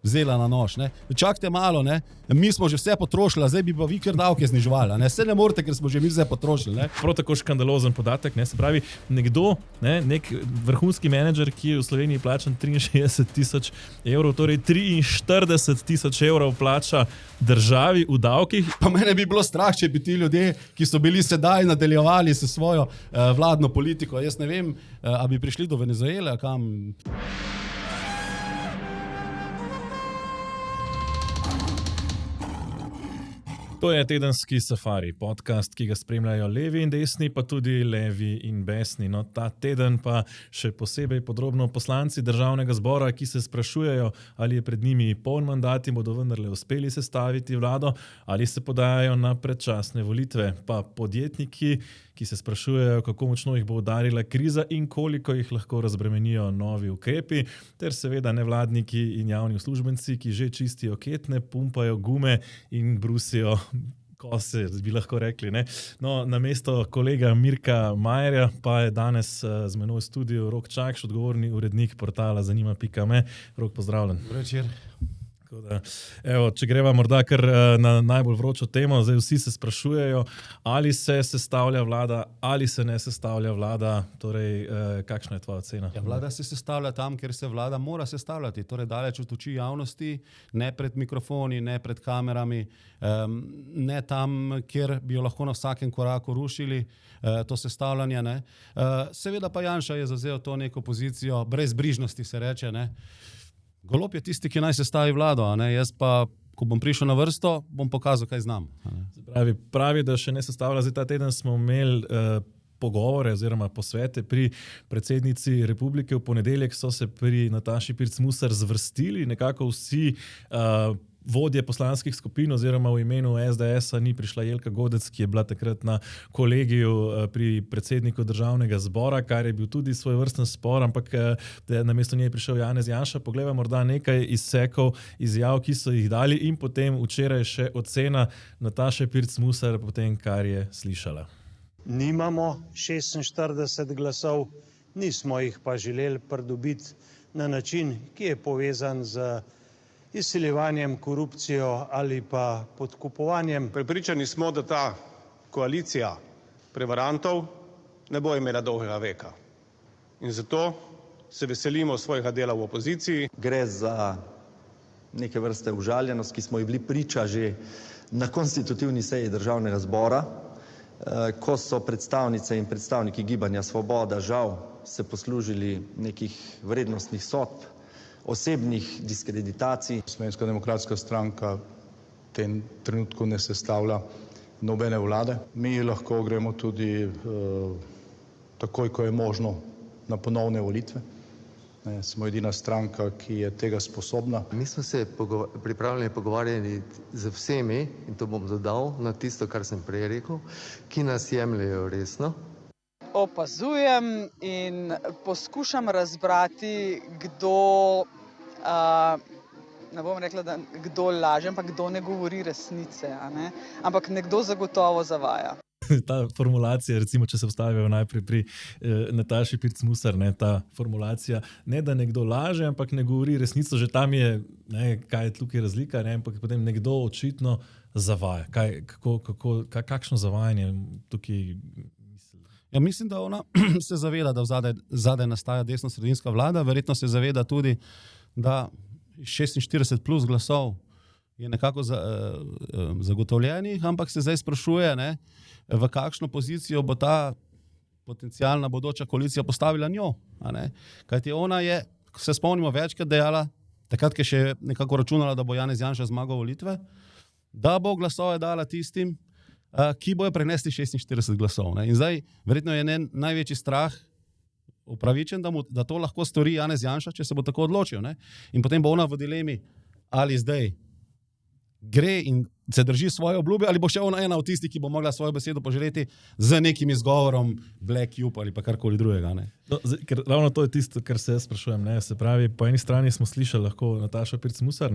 vzela na nož. Ne. Čakajte malo, ne. Mi smo že vse potrošili, zdaj bi pa vi kar davke zniževali. Ne. Se ne morete, ker smo že mi vse potrošili. Ne. Prav tako škandalozen podatek, ne, se pravi, nekdo, ne, nek vrhunski menedžer, ki je v Sloveniji plačan 63 000 evrov, torej 43 000 evrov plača državi v davkih. Pa mene bi bilo strah, če bi ti ljudje, ki so bili sedaj nadaljevali s svojo vladno politiko. Jaz ne vem, a bi prišli do Venezuele, kam... To je tedenski Safari, podcast, ki ga spremljajo levi in desni, pa tudi levi in besni. No, ta teden pa še posebej podrobno poslanci Državnega zbora, ki se sprašujejo, ali je pred njimi poln mandat in bodo vendarle uspeli sestaviti vlado, ali se podajajo na predčasne volitve. Pa podjetniki, ki se sprašujejo, kako močno jih bo udarila kriza in koliko jih lahko razbremenijo novi ukrepi, ter seveda nevladniki in javni uslužbenci, ki že čistijo ketne, pumpajo gume in brusijo kose, bi lahko rekli. Ne? No, namesto kolega Mirka Majerja pa je danes z menoj v studiu Rok Čakš, odgovorni urednik portala Zanima.me. Rok, pozdravljen. Dobro večer. Evo, če greva morda kar na najbolj vročo temo, zdaj vsi se sprašujejo, ali se sestavlja vlada, ali se ne sestavlja vlada, torej kakšna je tvoja ocena? Ja, vlada se sestavlja tam, kjer se vlada mora sestavljati, torej daleč od oči javnosti, ne pred mikrofoni, ne pred kamerami, ne tam, kjer bi jo lahko na vsakem koraku rušili, to sestavljanje. Ne. Seveda pa Janša je zavzel to neko pozicijo, brezbrižnosti se reče, ne. Golob je tisti, ki naj sestavi vlado, a ne? Jaz pa, ko bom prišel na vrsto, bom pokazal, kaj znam. Pravi, da še ne sestavlja. Zdaj ta teden smo imeli pogovore oziroma posvete pri predsednici Republike. V ponedeljek so se pri Nataši Pirc Musar zvrstili, nekako vsi vodje poslanskih skupin oziroma v imenu SDS-a ni prišla Jelka Godec, ki je bila takrat na kolegiju pri predsedniku Državnega zbora, kar je bil tudi svojevrsten spor, ampak namesto nje je prišel Janez Janša. Poglejva morda nekaj izsekov izjav, ki so jih dali in potem včeraj še ocena Nataše Pirc Musar po tem, kar je slišala. Nimamo 46 glasov, nismo jih pa želeli pridobiti na način, ki je povezan z izsiljevanjem, korupcijo ali pa podkupovanjem. Prepričani smo, da ta koalicija prevarantov ne bo imela dolgega veka. In zato se veselimo svojega dela v opoziciji. Gre za neke vrste užaljenost, ki smo ji bili priča že na konstitutivni seji Državnega zbora, ko so predstavnice in predstavniki Gibanja Svoboda žal se poslužili nekih vrednostnih sodb, osebnih diskreditacij. Slovenska demokratska stranka v tem trenutku ne sestavlja nobene vlade. Mi lahko gremo tudi takoj, ko je možno, na ponovne volitve. Smo edina stranka, ki je tega sposobna. Mi smo se pripravljeni pogovarjati z vsemi, in to bom dodal na tisto, kar sem prej rekel, ki nas jemljejo resno. Opazujem in poskušam razbrati, kdo, ne bom rekla, da kdo laže, ampak kdo ne govori resnice, a ne? Ampak nekdo zagotovo zavaja. Ta formulacija, recimo, če se vstavijo najprej pri Nataši Pirc Musar, ne, ta formulacija, ne da nekdo laže, ampak ne govori resnico, že tam je, ne, kaj je tukaj razlika, ne, ampak potem nekdo očitno zavaja. Kakšno zavajanje tukaj misli? Ja, mislim, da ona se zaveda, da zadaj nastaja desno-sredinska vlada, verjetno se zaveda tudi, da 46 plus glasov je nekako zagotovljenih, ampak se zdaj sprašuje, ne, v kakšno pozicijo bo ta potencialna bodoča koalicija postavila njo. Kajti ona je, se spomnimo, večkrat dejala, takrat, ki še nekako računala, da bo Janez Janša zmagal volitve, da bo glasove dala tistim, ki bojo prenesli 46 glasov. Ne. In zdaj, verjetno je največji strah upravičen, da to lahko stori Janez Janša, če se bo tako odločil. Ne. In potem bo ona v dilemi, ali zdaj gre in se drži svoje obljube, ali bo še ona ena od tistih, ki bo mogla svojo besedo poželeti z nekim izgovorom Black Cube ali pa karkoli drugega. Ne. No, ker ravno to je tisto, kar se jaz sprašujem. Ne? Se pravi, po eni strani smo slišali lahko Natašo Pirc Musar.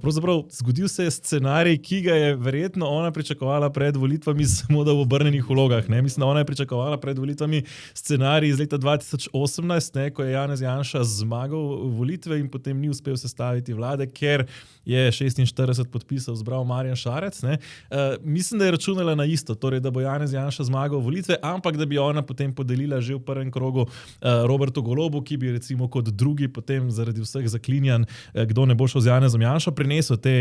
Pravzaprav zgodil se je scenarij, ki ga je verjetno ona pričakovala pred volitvami, samo da v obrnenih vlogah. Ne? Mislim, da ona je pričakovala pred volitvami scenarij iz leta 2018, ne? Ko je Janez Janša zmagal volitve in potem ni uspel sestaviti vlade, ker je 46 podpisov zbral Marjan Šarec. Mislim, da je računala na isto, torej, da bo Janez Janša zmagal volitve, ampak da bi ona potem podelila že v prvem krogu Robertu Golobu, ki bi recimo kot drugi potem zaradi vseh zaklinjanj, kdo ne bo šel z Janezom Janšo, prinesel te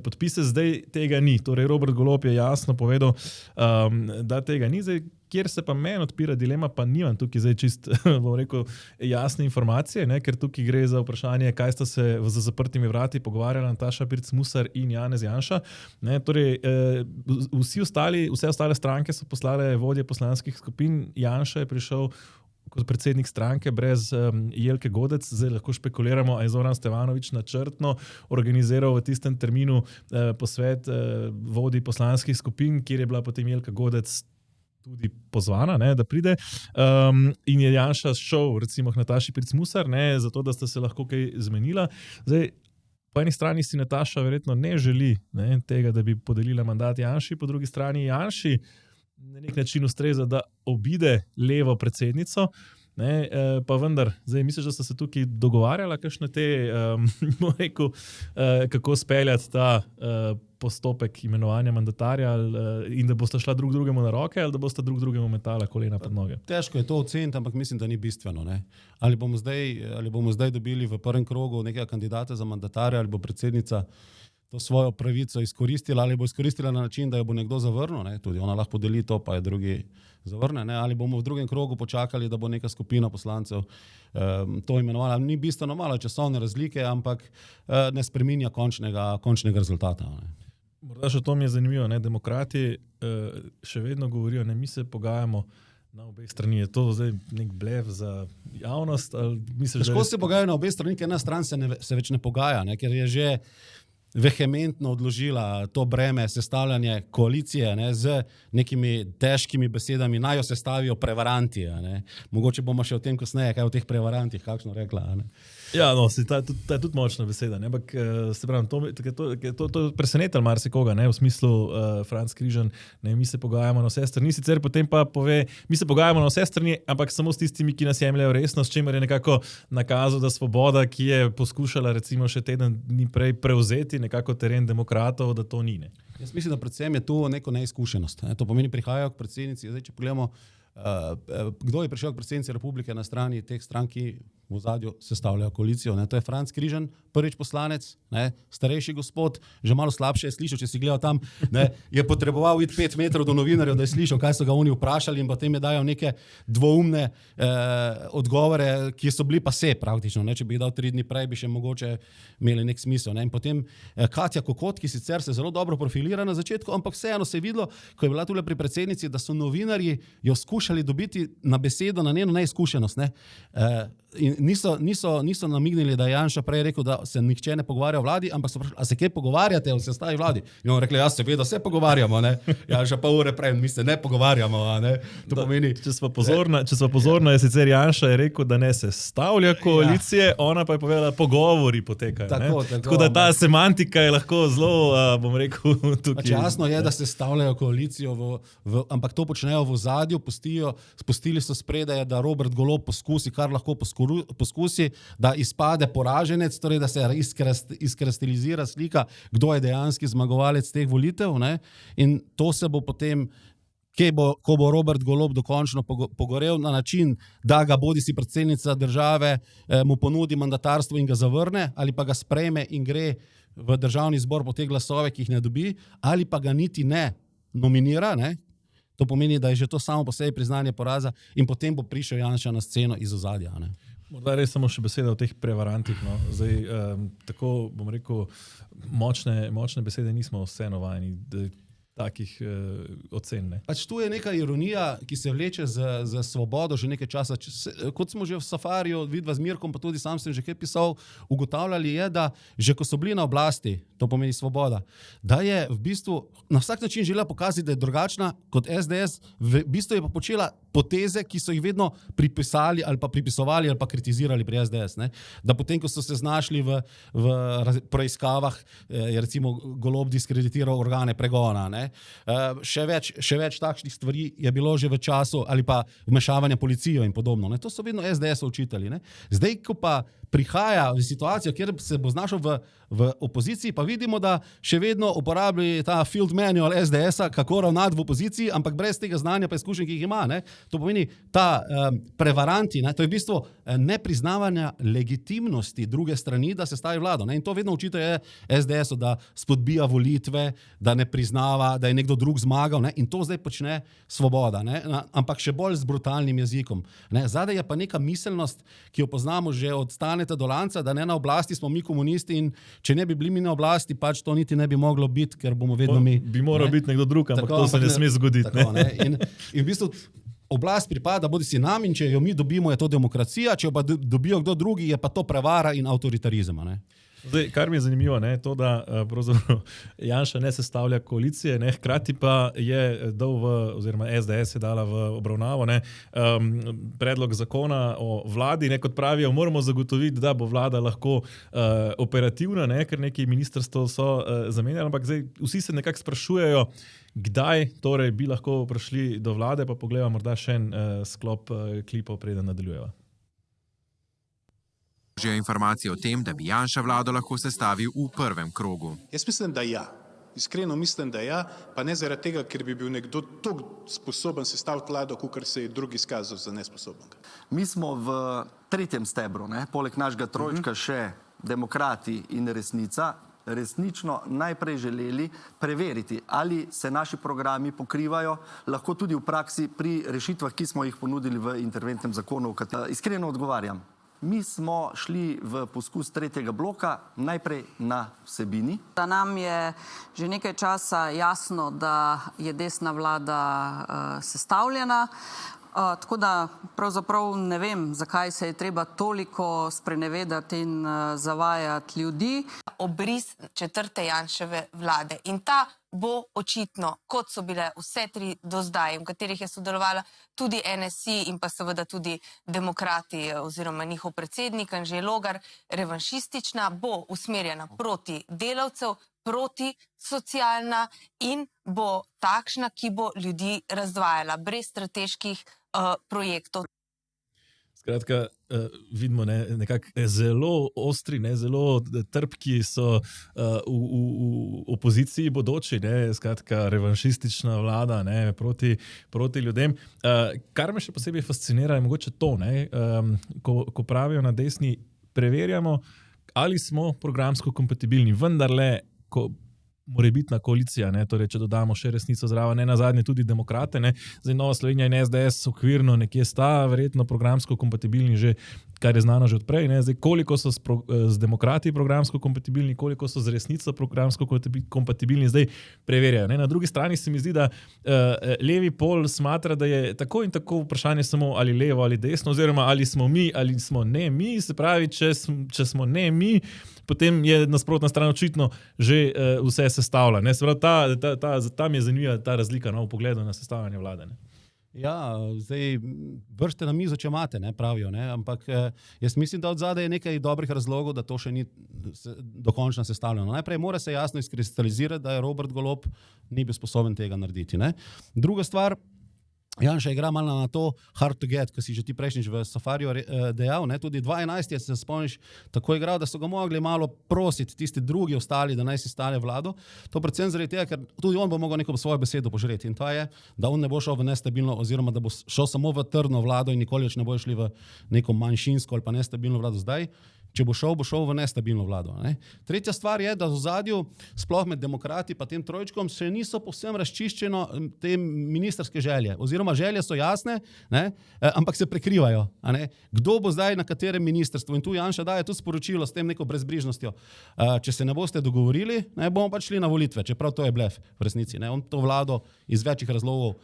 podpise. Zdaj tega ni. Torej Robert Golob je jasno povedal, da tega ni. Zdaj, kjer se pa meni odpira dilema, pa nimam tukaj zdaj čist, bom rekel, jasne informacije, ne? Ker tukaj gre za vprašanje, kaj sta se za zaprtimi vrati pogovarjala Nataša Pirc Musar in Janez Janša. Ne? Torej, vse ostale stranke so poslale vodje poslanskih skupin. Janša je prišel kot predsednik stranke brez Jelke Godec. Zdaj lahko špekuliramo, a je Zoran Stevanović načrtno organiziral v tistem terminu posvet vodij poslanskih skupin, kjer je bila potem Jelka Godec tudi pozvana, ne, da pride. In je Janša šel recimo k Nataši Pirc Musar, ne, zato da sta se lahko kaj zmenila. Zdaj, po eni strani si Nataša verjetno ne želi, ne, tega, da bi podelila mandat Janši, po drugi strani Janši na nek način ustreza, da obide levo predsednico, ne, pa vendar, zdaj misliš, da sta se tukaj dogovarjala kakšne te, rekel, kako speljati ta postopek imenovanja mandatarja in da bosta šla drug drugemu na roke ali da bosta drug drugemu metala kolena pod noge? Težko je to oceniti, ampak mislim, da ni bistveno. Ne? Ali bomo zdaj dobili v prvem krogu nekega kandidata za mandatarja ali bo predsednica to svojo pravico izkoristila ali bo izkoristila na način, da jo bo nekdo zavrnil, ne? Tudi ona lahko deli to, pa je drugi zavrne, ne? Ali bomo v drugem krogu počakali, da bo neka skupina poslancev to imenovala. Ni bistveno, malo časovne razlike, ampak ne spreminja končnega rezultata. Ne? Morda še to mi je zanimivo, ne? Demokrati še vedno govorijo, ne, mi se pogajamo na obeh strani. Je to zdaj nek blev za javnost? Težko se pogajajo na obeh strani, ker ena stran se več ne pogaja, ne? Ker je že vehementno odložila to breme sestavljanje koalicije, ne, z nekimi težkimi besedami, naj jo sestavijo prevaranti. Ne. Mogoče bomo še o tem kasneje, kaj o teh prevarantih, kakšno rekla. Ne. Ja, no, ta je tudi močna beseda, ne, ampak se pravim, to presenetilo marsikoga, ne, v smislu Franc Križan, ne, mi se pogajamo na vse strani, sicer potem pa pove, mi se pogajamo na vse strani, ampak samo s tistimi, ki nas jemljajo resno, s čimer je nekako nakazal, da Svoboda, ki je poskušala recimo še teden dni prej prevzeti nekako teren demokratov, da to ni. Ne. Jaz mislim, da predvsem je tu neko neizkušenost. Ne. To pomeni, prihajajo k predsednici. Zdaj, če pogledamo, kdo je prišel k predsednici republike na strani teh strank, ki v ozadju sestavljajo koalicijo. Ne. To je Franc Križan, prvič poslanec, ne, starejši gospod, že malo slabše je slišal, če si gledal tam, ne, je potreboval iti 5 metrov do novinarjev, da je slišal, kaj so ga oni vprašali in potem je dajal neke dvoumne odgovore, ki so bili pa se praktično. Ne. Če bi jih dal 3 dni prej, bi še mogoče imeli nek smisel. Ne. In potem Katja Kokot, ki sicer se zelo dobro profilira na začetku, ampak vseeno se je videlo, ko je bila tule pri predsednici, da so novinarji jo skušali dobiti na besedo, na njeno neizkušenost. Ne. In niso namignili, da je Janša prej rekel, da se nihče ne pogovarja o vladi, ampak so vprašali, a se kaj pogovarjate o sestavi vladi? In on rekli, ja, seveda se pogovarjamo, ne. Janša pa ure prej, mi se ne pogovarjamo, ne. To pomeni... Če smo pozorna, je sicer Janša je rekel, da ne sestavlja koalicije, ona pa je povedala, pogovori potekajo. Tako da ta semantika je lahko zelo, bom rekel, tukaj. Jasno je, da sestavljajo koalicijo, ampak to počnejo v ozadju, spustili so spredaj, da Robert Golob poskusi, kar lahko poskusi, da izpade poraženec, torej da se izkristalizira slika, kdo je dejanski zmagovalec teh volitev. Ne? In to se bo potem, ko bo Robert Golob dokončno pogorel na način, da ga bodisi predsednica države mu ponudi mandatarstvo in ga zavrne, ali pa ga sprejme in gre v državni zbor po te glasove, ki jih ne dobi, ali pa ga niti ne nominira, ne? To pomeni, da je že to samo po sebi priznanje poraza in potem bo prišel Janša na sceno iz ozadja. Ne? Morda res samo še beseda o teh prevarantih. No. Zdaj, tako bom rekel, močne besede nismo vse navajeni. takih ocen. Ne? Pač tu je neka ironija, ki se vleče za svobodo že nekaj časa. Kot smo že v Safariju, vidva z Mirkom, pa tudi sam sem že kaj pisal, ugotavljali je, da že ko so bili na oblasti, to pomeni Svoboda, da je v bistvu na vsak način želela pokazati, da je drugačna kot SDS, v bistvu je pa počela poteze, ki so jih vedno pripisali ali pa pripisovali ali pa kritizirali pri SDS. Ne? Da potem, ko so se znašli v preiskavah, je recimo Golob diskreditiral organe pregona, ne? Še več takšnih stvari je bilo že v času ali pa vmešavanja policijo in podobno. Ne? To so vedno SDS učitelji. Ne? Zdaj, ko pa prihaja v situacijo, kjer se bo znašel v opoziciji, pa vidimo, da še vedno uporablja ta field manual SDS-a, kako ravnati v opoziciji, ampak brez tega znanja pa izkušenj, ki jih ima. Ne? To pomeni, ta prevaranti, ne? To je v bistvu nepriznavanje legitimnosti druge strani, da se stavi vlado. Ne? In to vedno učitajo SDS-u, da spodbija volitve, da ne priznava, da je nekdo drug zmagal. Ne? In to zdaj počne Svoboda. Ne? Ampak še bolj z brutalnim jezikom. Ne? Zadaj je pa neka miselnost, ki jo poznamo že od Staneta do Lanca, da ne na oblasti smo mi komunisti in če ne bi bili mi na oblasti, pač to niti ne bi moglo biti, ker bomo vedno mi. Bi moral biti nekdo drug, ampak to se ne sme zgoditi. Tako, ne? In v bistvu oblast pripada bodisi nam in če jo mi dobimo, je to demokracija, če jo pa dobijo kdo drugi, je pa to prevara in avtoritarizem. Ne? Zdaj, kar mi je zanimivo, ne, to, da Janša ne sestavlja koalicije, ne, hkrati pa je dal oziroma SDS je dala v obravnavo predlog zakona o vladi, ne, kot pravijo, moramo zagotoviti, da bo vlada lahko operativna, ne, ker neki ministrstvo so zamenjali, ampak zdaj vsi se nekako sprašujejo, kdaj torej bi lahko prišli do vlade, pa pogledamo morda še en sklop klipov, preden nadaljujeva. Že informacije o tem, da bi Janša vlado lahko sestavil v prvem krogu. Jaz mislim, da ja. Iskreno mislim, da ja, pa ne zaradi tega, ker bi bil nekdo tako sposoben sestaviti vlado, kakor se je drugi izkazal za nesposobenega. Mi smo v tretjem stebru, ne? Poleg našega trojčka še Demokrati in Resnica, resnično najprej želeli preveriti, ali se naši programi pokrivajo, lahko tudi v praksi pri rešitvah, ki smo jih ponudili v interventnem zakonu. Iskreno odgovarjam. Mi smo šli v poskus tretjega bloka najprej na vsebini. Da nam je že nekaj časa jasno, da je desna vlada sestavljena, tako da pravzaprav ne vem, zakaj se je treba toliko sprenevedati in zavajati ljudi. Obris četrte Janševe vlade in ta bo očitno, kot so bile vse tri do zdaj, v katerih je sodelovala tudi NSI in pa seveda tudi Demokrati oziroma njihov predsednik Anže Logar, revanšistična, bo usmerjena proti delavcev, proti socialna in bo takšna, ki bo ljudi razdvajala brez strateških projektov. Skratka, vidimo nekako zelo ostri, zelo trpki so v opoziciji bodoči, skratka revanšistična vlada proti ljudem. Kar me še posebej fascinira je mogoče to, ko pravijo na desni, preverjamo, ali smo programsko kompatibilni, vendarle, ko morebitna koalicija, torej če dodamo še Resnico zraven, nazadnje tudi Demokrate, zdaj Nova Slovenija in SDS okvirno nekje sta verjetno programsko kompatibilni že, kar je znano že odprej, zdaj koliko so z Demokrati programsko kompatibilni, koliko so z Resnico programsko kompatibilni, zdaj preverjajo. Na drugi strani se mi zdi, da levi pol smatra, da je tako in tako vprašanje samo ali levo ali desno, oziroma ali smo mi ali smo ne mi, se pravi, če smo ne mi, potem je nasprotna stran očitno že vse sestavlja. Tam je zanimiva ta razlika v pogledu na sestavljanje vlade. Ja, zdaj vršte na mizo, če imate, pravijo, ampak jaz mislim, da od zadaj je nekaj dobrih razlogov, da to še ni dokončno sestavljeno. Najprej mora se jasno izkristalizirati, da je Robert Golob ni bil sposoben tega narediti. Druga stvar, Janša igra malo na to hard to get, ki si že ti prejšnjič v Safariju dejal, tudi 2011 je, se spomniš, tako igral, da so ga mogli malo prositi tisti drugi ostali, da naj si stane vlado. To predvsem zaradi tega, ker tudi on bo mogel neko svojo besedo požreti in to je, da on ne bo šel v nestabilno oziroma da bo šel samo v trdno vlado in nikoli več ne bo šli v neko manjšinsko ali pa nestabilno vlado. Zdaj če bo šel v nestabilno vlado. Ne. Tretja stvar je, da v ozadju, sploh med demokrati pa tem trojčkom, še niso povsem razčiščeno te ministerske želje. Oziroma želje so jasne, ne, ampak se prekrivajo. Ne. Kdo bo zdaj na katerem ministrstvu? In tu Janša daje tudi sporočilo s tem neko brezbrižnostjo. Če se ne boste dogovorili, ne, bomo pač šli na volitve, čeprav to je blef v resnici. Ne. On to vlado iz večjih razlogov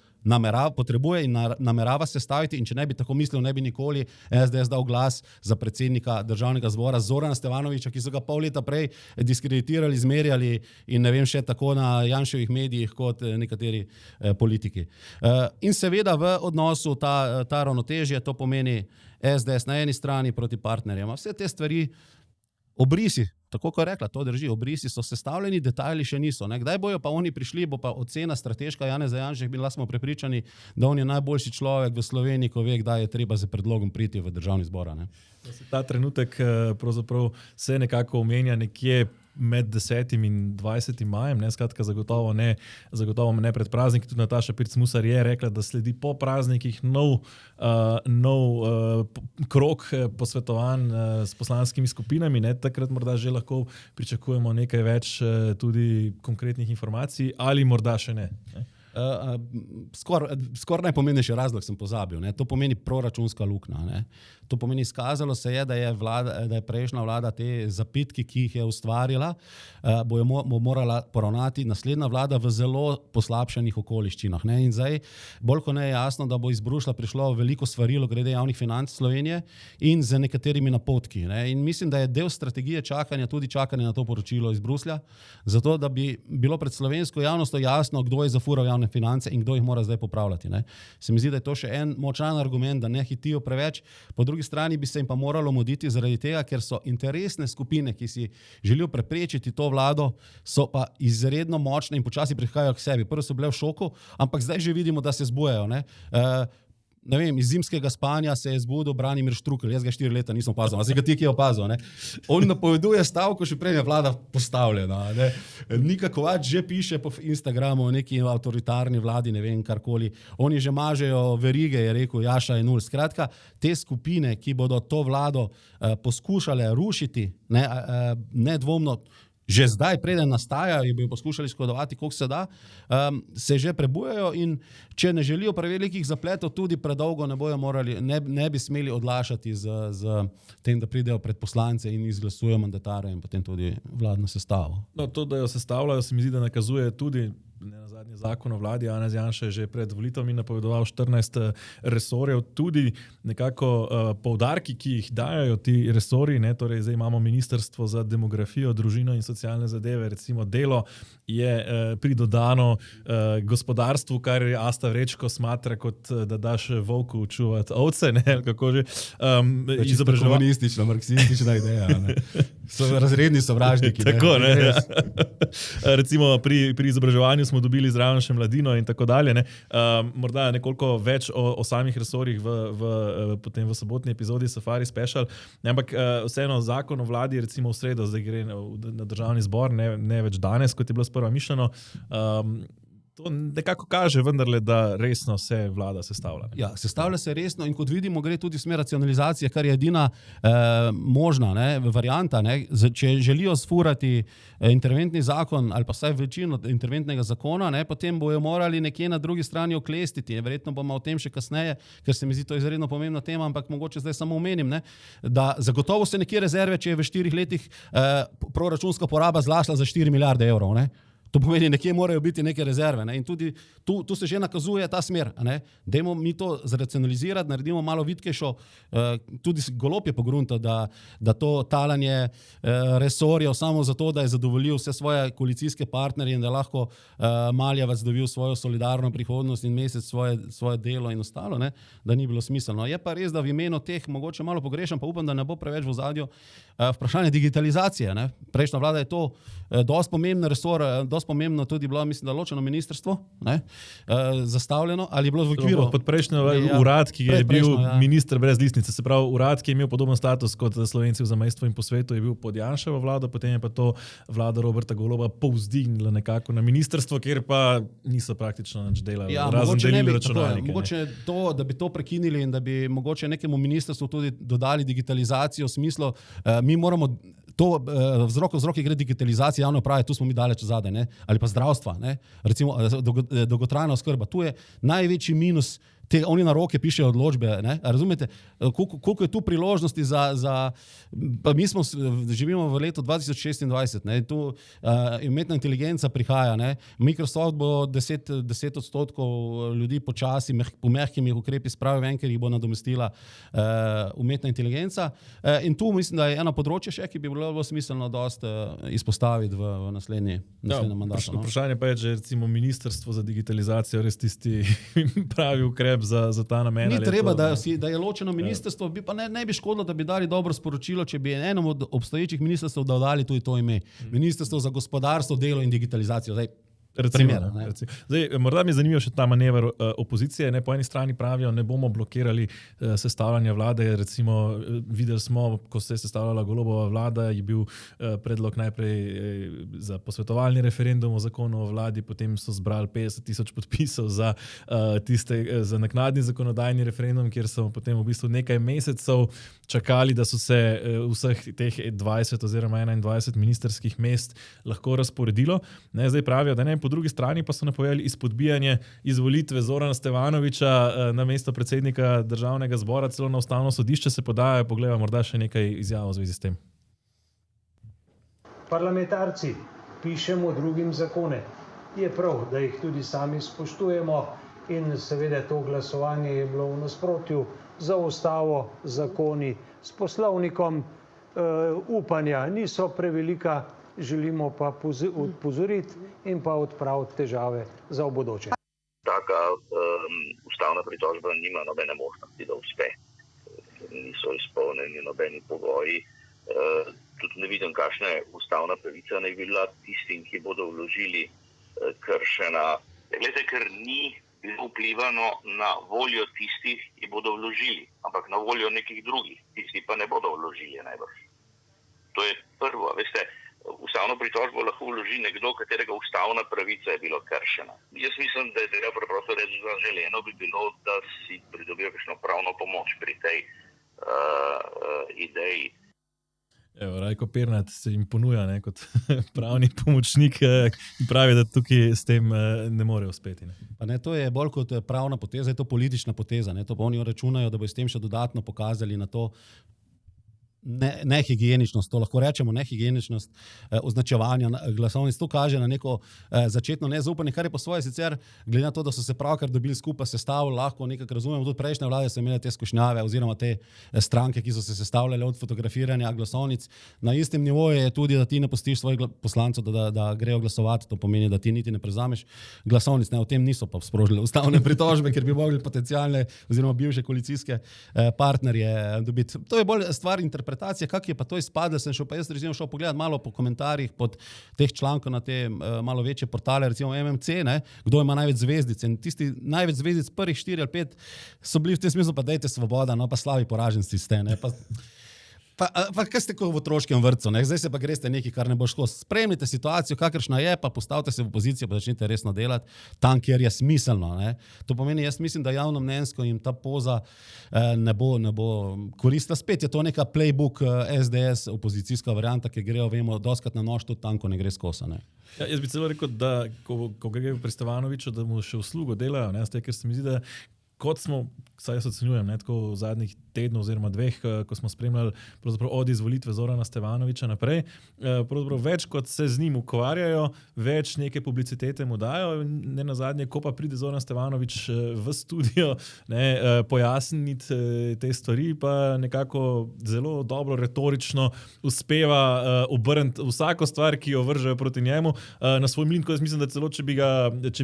potrebuje in namerava se staviti, in če ne bi tako mislil, ne bi nikoli SDS dal glas za predsednika državnega zbora Zorana Stevanoviča, ki so ga pol leta prej diskreditirali, zmerjali in ne vem še tako na Janševih medijih kot nekateri politiki. In seveda v odnosu ta ravnotežje, to pomeni SDS na eni strani proti partnerjem. Vse te stvari, obrisi, tako kot je rekla, to drži, obrisi so sestavljeni, detajli še niso. Ne? Kdaj bojo pa oni prišli, bo pa ocena strateška Janeza Janše, bila smo prepričani, da on je najboljši človek v Sloveniji, ko ve, kdaj je treba z predlogom priti v državni zbor. Ne? Ta trenutek pravzaprav se nekako omenja nekje med 10. in 20. majem, ne, skratka zagotovo ne pred prazniki. Tudi Nataša Pirc-Musar je rekla, da sledi po praznikih nov krog posvetovanj s poslanskimi skupinami, ne, takrat morda že lahko pričakujemo nekaj več tudi konkretnih informacij ali morda še ne. Skoraj najpomembnejši razlog sem pozabil. Ne? To pomeni proračunska luknja. Ne? To pomeni, izkazalo se je, da je prejšnja vlada te zapitki, ki jih je ustvarila, bo morala poravnati naslednja vlada v zelo poslabšanih okoliščinah. Ne? In zdaj bolj kot ne je jasno, da bo iz Bruslja prišlo veliko svarilo glede javnih financ Slovenije in z nekaterimi napotki. Ne? In mislim, da je del strategije čakanja tudi čakanje na to poročilo iz Bruslja, zato da bi bilo pred slovensko javnostjo jasno, kdo je zafural javne finance in kdo jih mora zdaj popravljati. Ne? Se mi zdi, da je to še en močan argument, da ne hitijo preveč. Po drugi strani bi se jim pa moralo muditi zaradi tega, ker so interesne skupine, ki si želijo preprečiti to vlado, so pa izredno močne in počasi prihajajo k sebi. Prvo so bile v šoku, ampak zdaj že vidimo, da se zbujajo. Ne vem, iz zimskega spanja se je zbudil Branimir Štrukelj, jaz ga 4 leta nisem opazil, a se ga ti ki je opazil. Ne? On napoveduje stavko, še prej je vlada postavljena. Ne? Nika Kovač že piše po Instagramu o neki avtoritarni vladi, ne vem, karkoli. Oni že mažejo verige, je rekel Jaša Jenull. Skratka, te skupine, ki bodo to vlado poskušale rušiti, nedvomno, že zdaj, preden nastajajo in bi poskušali škodovati, koliko se da, se že prebujajo in če ne želijo prevelikih zapletov, tudi predolgo ne bi smeli odlašati z tem, da pridejo pred poslance in izglasujejo mandatarja in potem tudi vladno sestavo. No, to, da jo sestavljajo, se mi zdi, da nakazuje tudi zadnji zakon o vladi. Janez Janša je že pred volitvami napovedoval 14 resorjev, tudi nekako poudarki, ki jih dajajo ti resorji, ne, torej zdaj imamo Ministrstvo za demografijo, družino in socialne zadeve, recimo delo je pridodano gospodarstvu, kar je Asta Vrečko smatra kot da daš volku čuvati ovce, ne, kako že. Komunistična, marksistična ideja. Ne. So razredni sovražniki. Tako, ne. Recimo pri izobraževanju smo dobili zraven še mladino in tako dalje. Ne. Morda nekoliko več o samih resorjih potem v sobotni epizodi Safari Special. Ampak vseeno zakon o vladi recimo v sredo, zdaj gre na državni zbor, ne več danes, kot je bilo sprva mišljeno. To nekako kaže vendarle, da resno se vlada sestavlja. Ja, sestavlja se resno in kot vidimo, gre tudi v smer racionalizacije, kar je edina možna varianta. Če želijo sfurati interventni zakon ali pa vsaj večino interventnega zakona, potem bojo morali nekje na drugi strani oklestiti. Verjetno bomo o tem še kasneje, ker se mi zdi to izredno pomembna tema, ampak mogoče zdaj samo omenim, da zagotovo se nekje rezerve, če je v 4 letih proračunska poraba zlasla za 4 milijarde evrov. To pomeni, nekje morajo biti neke rezerve. Ne? In tudi tu se že nakazuje ta smer. Dajmo mi to zracionalizirati, naredimo malo vitkejšo. Tudi Golob je pogruntal, da to talanje resorjev samo zato, da je zadovoljil vse svoje koalicijske partnerje in da lahko Maljevac dobil svojo solidarno prihodnost in Mesec svoje delo in ostalo, da ni bilo smiselno. Je pa res, da v imenu teh mogoče malo pogrešam, pa upam, da ne bo preveč v ozadju vprašanje digitalizacije. Prejšnja vlada je to dosti pomemben resor, dosti dosti pomembno tudi bilo, mislim, da ločeno ministrstvo, zastavljeno, ali je bilo v okviru. Pod prejšnjo urad, ki je bil minister brez listnice, se pravi urad, ki je imel podoben status kot Slovenci v zamejstvu in po svetu, je bil pod Janševo vlado, potem je pa to vlada Roberta Goloba povzdignila nekako na ministrstvo, kjer pa niso praktično nič delali, razen delili računalnike. Mogoče to, da bi to prekinili in da bi mogoče nekemu ministrstvu tudi dodali digitalizacijo v smislu, mi moramo to vzrok gre digitalizacija javne uprave, tu smo mi daleč zadaj, ne? Ali pa zdravstva, ne? Recimo dolgotrajna oskrba, tu je največji minus. Oni na roke pišejo odločbe, ne? Razumete, koliko je tu priložnosti pa mi živimo v letu 2026, ne? Tu umetna inteligenca prihaja, ne? Microsoft bo 10% ljudi počasi po mehkimi ukrepi spravil ven, ker jih bo nadomestila umetna inteligenca. In tu mislim, da je eno področje še, ki bi bilo smiselno dosti izpostaviti v naslednjem mandatu. Vprašanje pa je, že recimo ministrstvo za digitalizacijo res tisti pravi ukrep za ta namen. Ni treba, da je ločeno ministrstvo, bi pa ne bi škodilo, da bi dali dobro sporočilo, če bi enem od obstoječih ministrstv dodali tudi to ime. Ministrstvo za gospodarstvo, delo in digitalizacijo. Morda mi je zanimivo še ta manever opozicije. Ne, po eni strani pravijo, ne bomo blokirali sestavljanja vlade. Recimo, videli smo, ko se je sestavljala Golobova vlada, je bil predlog najprej za posvetovalni referendum o zakonu o vladi, potem so zbrali 50,000 podpisov za naknadni zakonodajni referendum, kjer so potem v bistvu nekaj mesecev čakali, da so se vseh teh 20 oziroma 21 ministerskih mest lahko razporedilo. Ne, zdaj pravijo, da ne. Po drugi strani pa so napovedali izpodbijanje izvolitve Zorana Stevanovića na mesto predsednika Državnega zbora, celo na Ustavno sodišče se podajajo. Poglejmo morda še nekaj izjav v zvezi s tem. Parlamentarci pišemo drugim zakone. Je prav, da jih tudi sami spoštujemo in seveda to glasovanje je bilo v nasprotju za ustavo, zakoni, s poslovnikom. Upanja niso prevelika, želimo pa opozoriti in pa odpraviti težave za v bodoče. Taka ustavna pritožba nima nobene možnosti, da uspe. Niso izpolnjeni nobeni pogoji. Tudi ne vidim, kakšna je ustavna pravica naj bi bila tistim, ki bodo vložili kršena. Glede, ker ni bilo vplivano na voljo tistih, ki bodo vložili, ampak na voljo nekih drugih. Tisti pa ne bodo vložili najbrž. To je prvo, veste. Ustavno pritožbo lahko vloži nekdo, katerega ustavna pravica je bila kršena. Jaz mislim, da je treba preprosto reči, da želeno bi bilo, da si pridobijo kakšno pravno pomoč pri tej ideji. Evo, Rajko Pirnat se jim ponuja kot pravni pomočnik in pravi, da tukaj s tem ne more uspeti. Ne? Pa ne, to je bolj kot pravna poteza, je to politična poteza. Ne? To pa oni računajo, da bo s tem še dodatno pokazali na to, nehigieničnost, to lahko rečemo, nehigieničnost označevanja glasovnic. To kaže na neko začetno nezaupanje, kar je po svoje sicer, glede na to, da so se pravkar dobili skupaj sestavili, lahko nekako razumemo, tudi prejšnje vlade so imele te skušnjave oziroma te stranke, ki so se sestavljale od fotografiranja glasovnic. Na istem nivoju je tudi, da ti ne pustiš svojih poslancev, da grejo glasovati, to pomeni, da ti niti ne prezameš glasovnic. Ne, o tem niso pa sprožili ustavne pritožbe, ker bi mogli potencialne oziroma bivše koalicijske partnerje dobiti. To je bolj stvar interpretacije, kak je pa to izpadlo, sem šel pogledati malo po komentarjih pod teh člankov na te malo večje portale, recimo MMC, ne, kdo ima največ zvezdic. In tisti največ zvezdic, prvih 4 ali 5 so bili v tem smislu, pa dajte Svoboda, no pa slavi poraženci ste, ne, pa kaj ste kot v otroškem vrtcu, ne? Zdaj se pa greste nekaj, kar ne bo šlo. Spremljite situacijo, kakršna je, pa postavite se v pozicijo, pa začnite resno delati tam, kjer je smiselno. Ne? To pomeni, jaz mislim, da javnomnenjsko jim ta poza ne bo koristila. Spet je to neka playbook SDS, opozicijska varianta, ki grejo, vemo, doskrat na nož tudi tam, ko ne gre skozi. Ne? Ja, jaz bi celo rekel, da ko gre pri Stevanoviću, da mu še uslugo delajo, ne? Zdaj, ker se mi zdi, da kot smo, saj jaz ocenjujem, ne, tako v zadnjih tednu oziroma 2, ko smo spremljali od izvolitve Zorana Stevanovića naprej, več kot se z njim ukvarjajo, več neke publicitete mu dajo, ne nazadnje, ko pa pride Zoran Stevanović v studio, ne, pojasniti te stvari, pa nekako zelo dobro retorično uspeva obrniti vsako stvar, ki jo vržejo proti njemu na svoj mlin, ko jaz mislim, da celo, če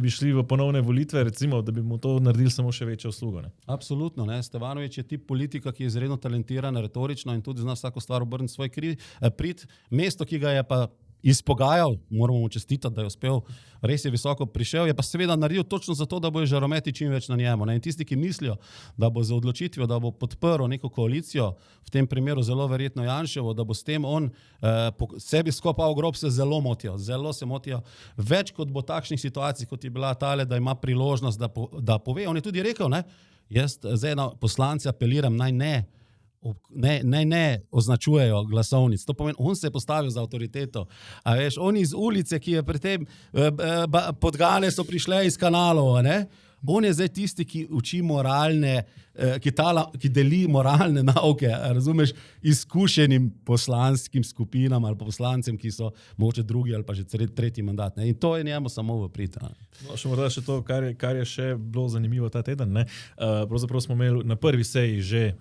bi šli v ponovne volitve, recimo, da bi mu to naredili samo še večjo uslugo. Ne? Absolutno. Ne? Stevanović je tip politika, ki je izredno talentirana retorično in tudi zna vsako stvar obrniti svoj prid. Mesto, ki ga je pa izpogajal, moramo mu čestitati, da je uspel, res je visoko prišel, je pa seveda naredil točno zato, da bo žarometi čim več na njemu. Ne? In tisti, ki mislijo, da bo za odločitvijo, da bo podprl neko koalicijo, v tem primeru zelo verjetno Janševo, da bo s tem on sebi skopal grob, se zelo se motijo. Več kot bo takšnih situacij, kot je bila tale, da ima priložnost, da pove. On je tudi rekel, ne, jaz zdaj na poslance apeliram, naj ne označujejo glasovnic. To pomeni, on se je postavil za avtoriteto. A veš, oni iz ulice, ki je pri tem podgane so prišle iz kanalov, ne? On je zdaj tisti, ki uči moralne, ki deli moralne nauke, razumeš, izkušenim poslanskim skupinam ali poslancem, ki so mogoče drugi ali pa že tretji mandat. Ne? In to je njemu samo v prid. No, še to, kar je še bilo zanimivo ta teden. Ne? Pravzaprav smo imeli na prvi seji že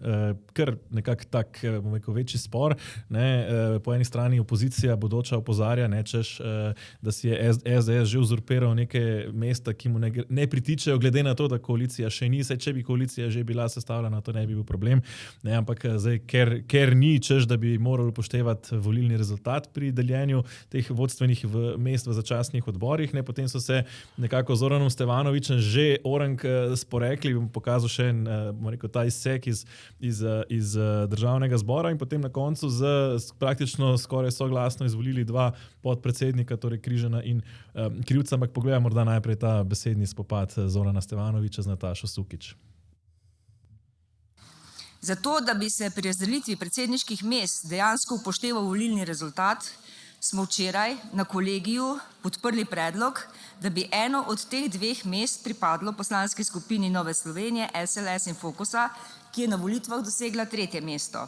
kar nekak tak, bom rekel, večji spor. Ne? Po eni strani opozicija bodoča opozarja, češ, da si je SDS že uzurpiral neke mesta, ki mu ne pritičejo, glede na to, da koalicija še ni. Če bi koalicija že bila sestavljena, to ne bi bil problem. Ne? Ampak zdaj, ker ni, češ, da bi morali upoštevati volilni rezultat pri deljenju teh vodstvenih mest v začasnih odborih, ne? Potem so se nekako z Zoranom Stevanovićem že orang sporekli, bom pokazal še en, bom rekel, ta izsek iz državnega zbora in potem na koncu praktično skoraj soglasno izvolili dva podpredsednika, torej Križana in Krivca, ampak pogledaj morda najprej ta besedni spopad Zorana Stevanovića z Natašo Sukič. Zato, da bi se pri razdelitvi predsedniških mest dejansko upošteval volilni rezultat, smo včeraj na kolegiju podprli predlog, da bi eno od teh dveh mest pripadlo poslanski skupini Nove Slovenije, SLS in Fokusa, ki je na volitvah dosegla 3. mesto.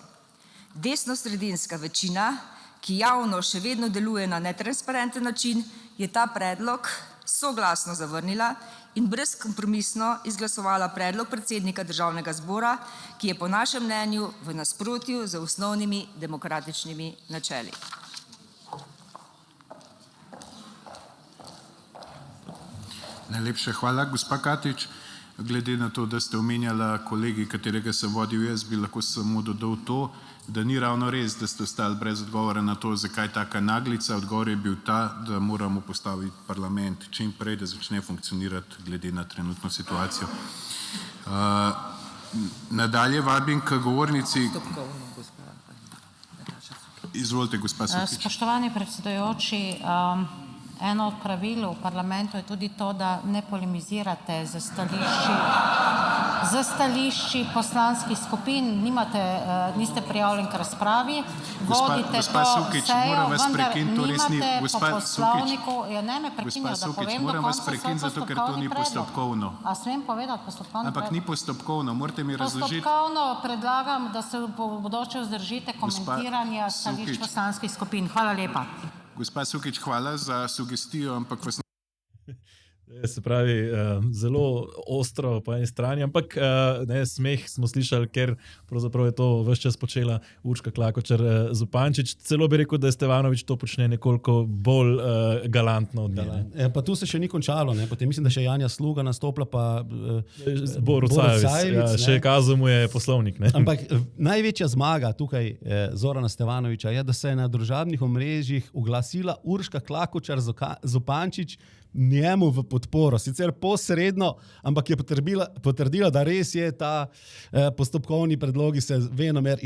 Desnosredinska večina, ki javno še vedno deluje na netransparenten način, je ta predlog soglasno zavrnila in brezkompromisno izglasovala predlog predsednika Državnega zbora, ki je po našem mnenju v nasprotju z osnovnimi demokratičnimi načeli. Najlepša hvala, gospa Katič. Glede na to, da ste omenjala kolegi, katerega sem vodil jaz, bi lahko samo dodal to, da ni ravno res, da ste ostali brez odgovora na to, zakaj taka naglica. Odgovor je bil ta, da moramo postaviti parlament čim prej, da začne funkcionirati glede na trenutno situacijo. Nadalje vabim k govornici. Izvolite, gospa Sukič. Spoštovani predsedujoči, eno od pravil v parlamentu je tudi to, da ne polemizirate z stališči poslanskih skupin, niste prijavljeni k razpravi, vodite to sejo, vendar nimate po poslovniku, ne me prekinjati, da povem do konca svoj postopkovni predlog. A smem povedati postopkovni predlog? Ampak ni postopkovno, morate mi razložiti. Postopkovno predlagam, da se v bodoče vzdržite komentiranja stališč poslanskih skupin. Hvala lepa. Gospa Sukič, hvala za sugestijo, ampak vas Se pravi, zelo ostro po eni strani, ampak smeh smo slišali, ker pravzaprav je to ves čas počela Urška Klakočar Zupančič. Celo bi rekel, da Stevanović to počne nekoliko bolj galantno od nje. Pa tu se še ni končalo, ne? Potem mislim, da še Janja Sluga nastopila, pa Borut Sajovic, še kazal mu je poslovnik. Ne? Ampak največja zmaga tukaj Zorana Stevanovića je, da se je na družabnih omrežjih oglasila Urška Klakočar Zupančič njemu v podporo, sicer posredno, ampak je potrdila, da res je ta postopkovni predlogi se venomer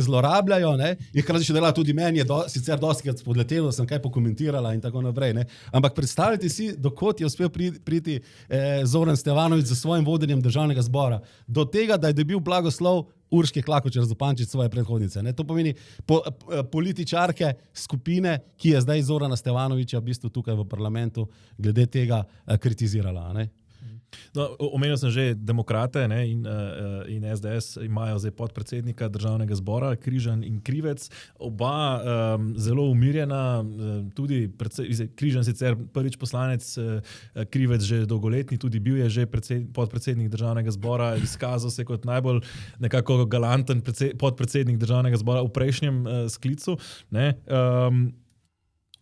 zlorabljajo, ne? Je hkrati še dala tudi meni, sicer dostikrat spodletelo, sem kaj pokomentirala in tako naprej, ne? Ampak predstavljajte si, dokot je uspel priti Zoran Stevanović za svojim vodenjem Državnega zbora. Do tega, da je dobil blagoslov Urške Klakočar Zupančič svoje predhodnice. Ne? To pomeni političarke skupine, ki je zdaj Zorana Stevanovića v bistvu tukaj v parlamentu glede tega kritizirala. Ne? No, omenil sem že demokrate, ne, in SDS imajo zdaj podpredsednika Državnega zbora, Križan in Krivec, oba zelo umirjena, tudi Križan sicer prvič poslanec, Krivec že dolgoletni, tudi bil je že podpredsednik Državnega zbora, izkazal se kot najbolj nekako galanten podpredsednik Državnega zbora v prejšnjem sklicu. Ne.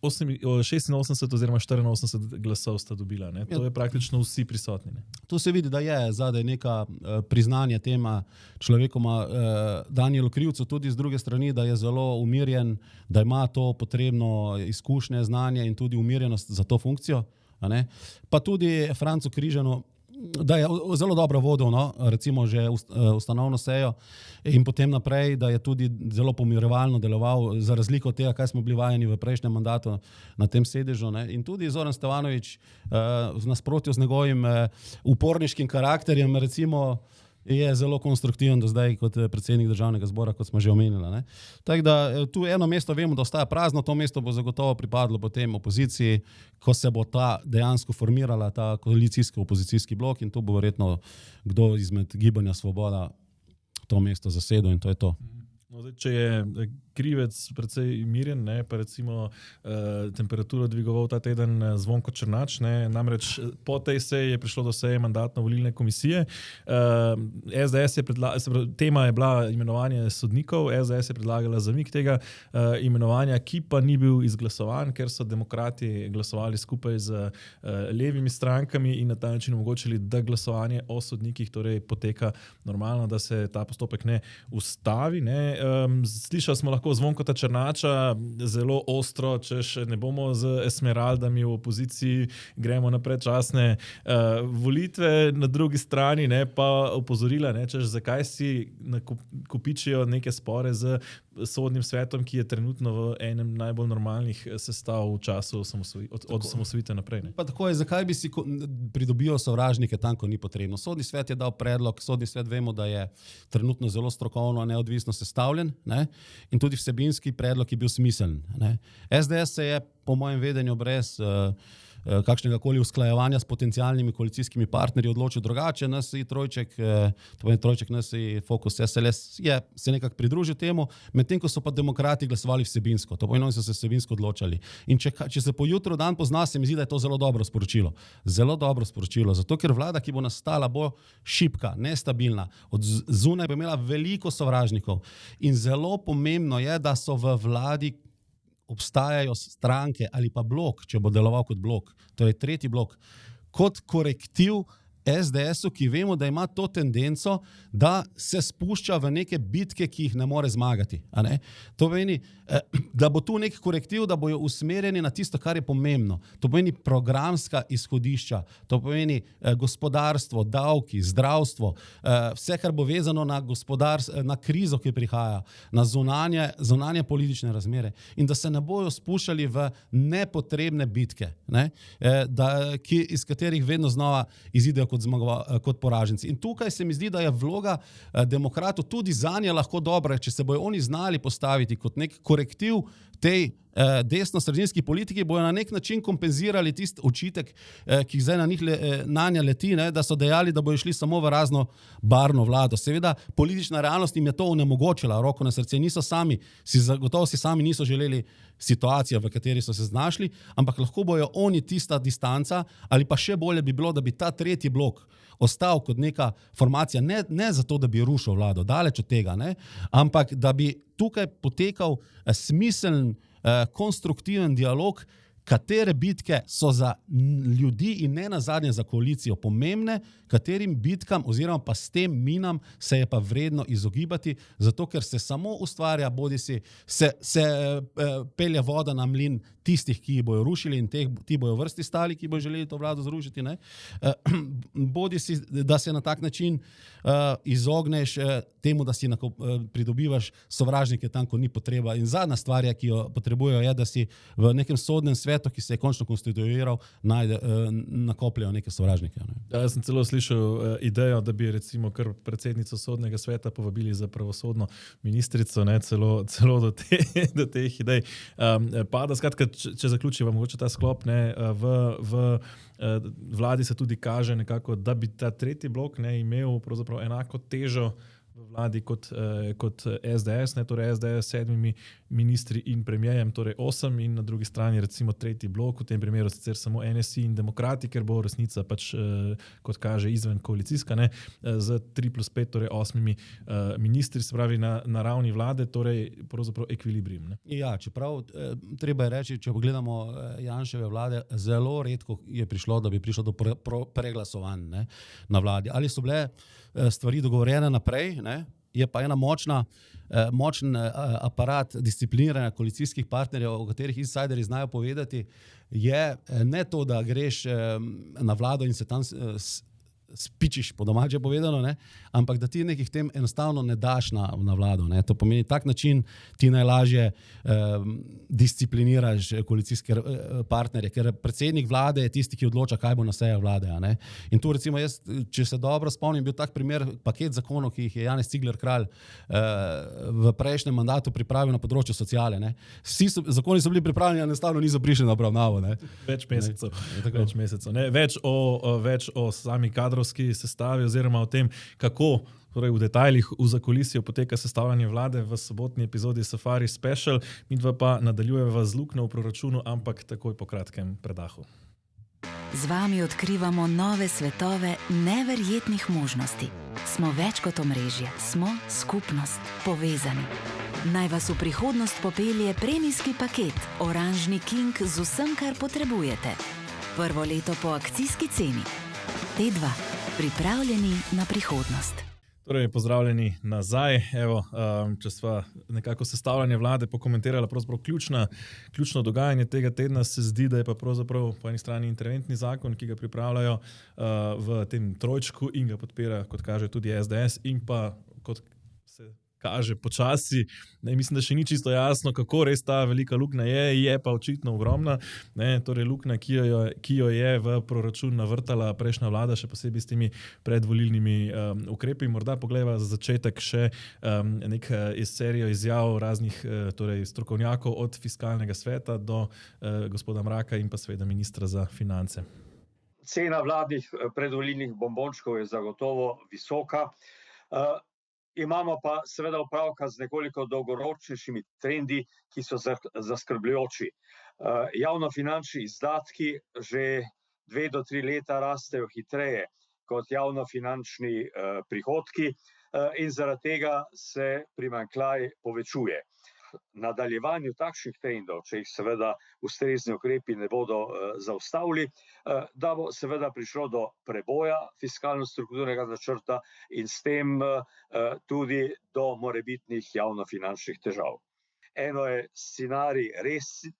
86 oziroma 84 glasov sta dobila. Ne? To je praktično vsi prisotni. Ne? Tu se vidi, da je zadaj neka priznanje tema človekoma Danijelu Krivcu, tudi z druge strani, da je zelo umirjen, da ima to potrebno izkušnje, znanje in tudi umirjenost za to funkcijo. A ne? Pa tudi Francu Križanu, da je zelo dobro vodil, no, recimo že ustanovno sejo in potem naprej, da je tudi zelo pomirjevalno deloval, za razliko od tega, kaj smo bili vajeni v prejšnjem mandatu na tem sedežu. Ne. In tudi Zoran Stevanović v nasprotju z njegovim uporniškim karakterjem, recimo, je zelo konstruktiven do zdaj kot predsednik državnega zbora, kot smo že omenili. Tako da tu eno mesto vemo, da ostaja prazno, to mesto bo zagotovo pripadlo potem opoziciji, ko se bo ta dejansko formirala, ta koalicijsko-opozicijski blok in to bo verjetno kdo izmed Gibanja Svoboda to mesto zasedel in to je to. No, zdaj, če je Krivec precej miren, ne, pa recimo temperaturo dvigoval ta teden Zvonko Černač, ne, namreč po tej seji je prišlo do seje mandatno-volilne komisije. SDS tema je bila imenovanje sodnikov, SDS je predlagala zamik tega imenovanja, ki pa ni bil izglasovan, ker so demokrati glasovali skupaj z levimi strankami in na ta način omogočili, da glasovanje o sodnikih torej poteka normalno, da se ta postopek ne ustavi. Ne. Slišali smo lahko Zvonkota Černača zelo ostro, češ ne bomo z Esmeraldami v opoziciji, gremo na predčasne volitve, na drugi strani ne, pa opozorila, ne, češ zakaj si kopičijo neke spore z sodnim svetom, ki je trenutno v enem najbolj normalnih sestav v času od osamosvojitve naprej. Ne. Pa tako je, zakaj bi si pridobijo sovražnike tam, ko ni potrebno. Sodni svet je dal predlog, sodni svet vemo, da je trenutno zelo strokovno, neodvisno sestavljen, ne, in tudi vsebinski predlog je bil smiseln. Ne. SDS se je, po mojem vedenju, brez kakšnega koli usklajevanja s potencialnimi koalicijskimi partnerji odločil drugače. NSI Trojček, to pomeni Trojček, NSI, Fokus, SLS je se nekako pridružil temu, medtem ko so pa demokrati glasovali vsebinsko. To pomeni, oni so se vsebinsko odločali. In če se po jutru dan pozna, se mi zdi, da je to zelo dobro sporočilo. Zelo dobro sporočilo, zato ker vlada, ki bo nastala, bo šibka, nestabilna. Od zunaj bo imela veliko sovražnikov. In zelo pomembno je, da so v vladi obstajajo stranke ali pa blok, če bo deloval kot blok, torej tretji blok, kot korektiv SDS-u, ki vemo, da ima to tendenco, da se spušča v neke bitke, ki jih ne more zmagati. A ne? To pomeni, da bo tu nek korektiv, da bojo usmerjeni na tisto, kar je pomembno. To pomeni programska izhodišča, to pomeni gospodarstvo, davki, zdravstvo, vse, kar bo vezano na krizo, ki prihaja, na zunanje politične razmere in da se ne bojo spuščali v nepotrebne bitke, ne? Iz katerih vedno znova izidejo kot poraženci. In tukaj se mi zdi, da je vloga demokratov tudi zanje lahko dobra, če se bojo oni znali postaviti kot nek korektiv tej desno-sredinski politiki, bojo na nek način kompenzirali tisti očitek, ki zdaj na nje leti, ne, da so dejali, da bojo šli samo v razno barno vlado. Seveda, politična realnost jim je to onemogočila, roko na srce, gotovo si sami niso želeli situacijo, v kateri so se znašli, ampak lahko bojo oni tista distanca, ali pa še bolje bi bilo, da bi ta tretji blok ostal kot neka formacija, ne zato, da bi rušil vlado, daleč od tega, ne, ampak da bi tukaj potekal smiseln, konstruktiven dialog, katere bitke so za ljudi in ne nazadnje za koalicijo pomembne, katerim bitkam oziroma pa s tem minam se je pa vredno izogibati, zato ker se samo ustvarja, bodisi se pelje voda na mlin tistih, ki jih bojo rušili in ti bojo vrsti stali, ki bojo želeli to vlado zrušiti, ne? Bodisi, da se na tak način izogneš temu, da si pridobivaš sovražnike tam, ko ni potreba. In zadnja stvar, ki jo potrebujejo, je, da si v nekem sodnem svetu, ki se je končno konstituiral, nakopljajo neke sovražnike. Ne? Jaz sem celo slišal idejo, da bi recimo kar predsednico sodnega sveta povabili za pravosodno ministrico, ne, celo do teh idej. Pa da skratka, če zaključimo mogoče ta sklop, ne, v vladi se tudi kaže nekako, da bi ta tretji blok, ne, imel pravzaprav enako težo v vladi kot SDS, ne, torej SDS 7 ministri in premierjem, torej 8 in na drugi strani recimo tretji blok, v tem primeru sicer samo NSI in demokrati, ker bo resnica pač, kot kaže, izven koalicijska, ne, z 3+5, torej 8 ministri, se pravi na ravni vlade, torej pravzaprav ekvilibrium. Ne. Ja, čeprav treba je reči, če pogledamo Janševe vlade, zelo redko je prišlo, da bi prišlo do preglasovanj, ne, na vladi. Ali so bile stvari dogovorjene naprej, ne? Je pa ena močen aparat discipliniranja koalicijskih partnerjev, o katerih insideri znajo povedati, je ne to, da greš na vlado in se tam spičiš, po domače povedano, ne? Ampak da ti nekih tem enostavno ne daš na vlado. Ne? To pomeni, tak način ti najlažje discipliniraš koalicijske partnerje, ker predsednik vlade je tisti, ki odloča, kaj bo na sejah vlade. A ne? In tu recimo jaz, če se dobro spomnim, bil tak primer paket zakonov, ki jih je Janez Cigler Kralj v prejšnjem mandatu pripravil na področju sociale. Ne? Zakoni so bili pripravljeni, enostavno niso prišli na obravnavo. Ne? Več mesecev. Ne? Več o sami kadrovski sestavi oziroma o tem, kako torej v detajlih v zakulisju poteka sestavljanje vlade v sobotni epizodi Safari Special. Midva pa nadaljujeva z luknjo v proračunu, ampak takoj po kratkem predahu. Z vami odkrivamo nove svetove neverjetnih možnosti. Smo več kot omrežje, smo skupnost, povezani. Naj vas v prihodnost popelje premijski paket Oranžni King z vsem, kar potrebujete. Prvo leto po akcijski ceni. T2. Pripravljeni na prihodnost. Torej, pozdravljeni nazaj. Evo, če sva nekako sestavljanje vlade pokomentirala, pravzaprav ključno dogajanje tega tedna se zdi, da je pa pravzaprav po eni strani interventni zakon, ki ga pripravljajo v tem trojčku in ga podpira, kot kaže, tudi SDS in pa, kot se kaže počasi, ne, mislim, da še ni čisto jasno, kako res ta velika luknja je pa očitno ogromna. Ne, torej luknja, ki jo je v proračun navrtala prejšnja vlada, še posebej s temi predvolilnimi ukrepi. Morda pogledava za začetek še nek serijo izjav raznih torej strokovnjakov od fiskalnega sveta do gospoda Mraka in pa seveda ministra za finance. Cena vladnih predvolilnih bombončkov je zagotovo visoka. Imamo pa seveda opravka z nekoliko dolgoročnejšimi trendi, ki so zaskrbljujoči. Javnofinančni izdatki že 2 do 3 leta rastejo hitreje kot javnofinančni prihodki in zaradi tega se primanjkljaj povečuje. Nadaljevanju takšnih trendov, če jih seveda ustrezni ukrepi ne bodo zaustavili, da bo seveda prišlo do preboja fiskalno-strukturnega načrta in s tem tudi do morebitnih javnofinančnih težav. Eno je scenarij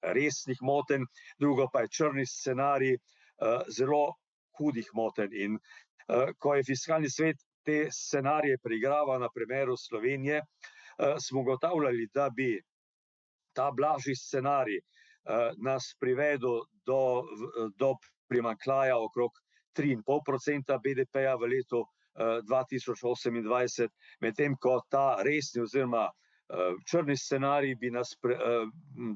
resnih motenj, drugo pa je črni scenarij zelo hudih motenj. In ko je fiskalni svet te scenarije preigrava na primeru Slovenije, smo ugotavljali, da bi ta blažji scenarij nas privedel do primanjkljaja okrog 3,5% BDP-ja v letu 2028, medtem ko ta resni oziroma črni scenarij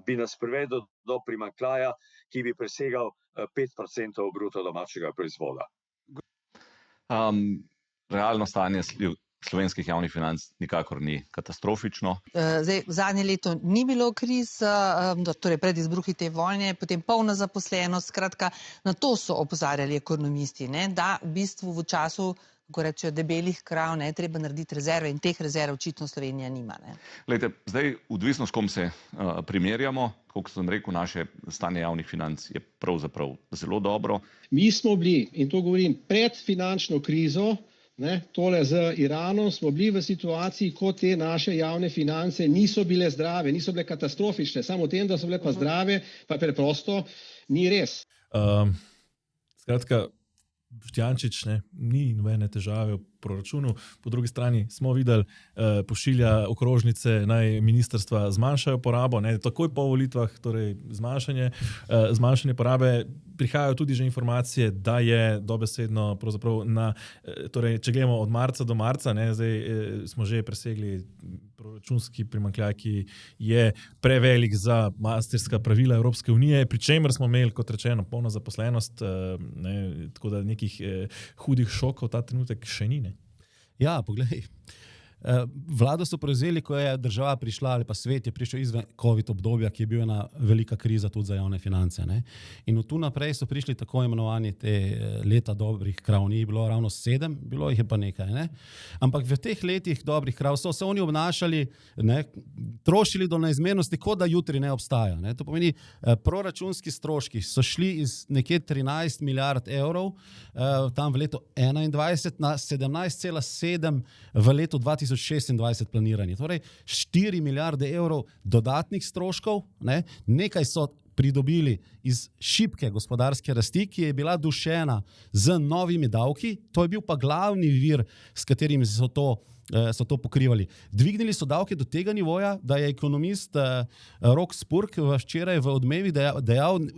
bi nas privedel do primanjkljaja, ki bi presegal 5% bruto domačega proizvoda. Realno stanje slovenskih javnih financ nikakor ni katastrofično. Zdaj, v zadnje leto ni bilo kriz, torej pred izbruhi te vojne, potem polna zaposlenost, skratka, na to so opozarjali ekonomisti, ne, da v bistvu v času, ko rečejo, debelih krav, ne, treba narediti rezerve in teh rezerv očitno Slovenija nima. Ne. Glejte, zdaj odvisno s kom se primerjamo, kot sem rekel, naše stanje javnih financ je pravzaprav zelo dobro. Mi smo bili, in to govorim, pred finančno krizo, tole z Iranom, smo bili v situaciji, ko te naše javne finance niso bile zdrave, niso bile katastrofične, samo v tem, da so bile pa zdrave, pa preprosto ni res. Skratka, Boštjančič, ni nobene težave v proračunu, po drugi strani smo videli, pošilja okrožnice, naj ministrstva zmanjšajo porabo, takoj po volitvah, torej zmanjšanje porabe. Prihajajo tudi že informacije, da je dobesedno pravzaprav torej, če gledamo od marca do marca, zdaj smo že presegli proračunski primanjkljaj, ki je prevelik za maastrichtska pravila Evropske unije, pri čemer smo imeli, kot rečeno, polno zaposlenost, tako da nekih hudih šokov ta trenutek še ni. Ja, poglej, Vlado so prevzeli, ko je država prišla ali pa svet je prišel izven COVID obdobja, ki je bil ena velika kriza tudi za javne finance. Ne? In od tu naprej so prišli tako imenovani te leta dobrih krav. Ni bilo ravno 7, bilo jih je pa nekaj. Ne? Ampak v teh letih dobrih krav so se oni obnašali, ne, trošili do neizmernosti, kot da jutri ne obstaja. Ne? To pomeni, proračunski stroški so šli iz nekje 13 milijard evrov tam v letu 2021 na 17,7 v letu 2026 planiranje. Torej 4 milijarde evrov dodatnih stroškov, ne? Nekaj so pridobili iz šibke gospodarske rasti, ki je bila dušena z novimi davki, to je bil pa glavni vir, s katerimi so to pokrivali. Dvignili so davke do tega nivoja, da je ekonomist Rok Spurk včeraj v Odmevi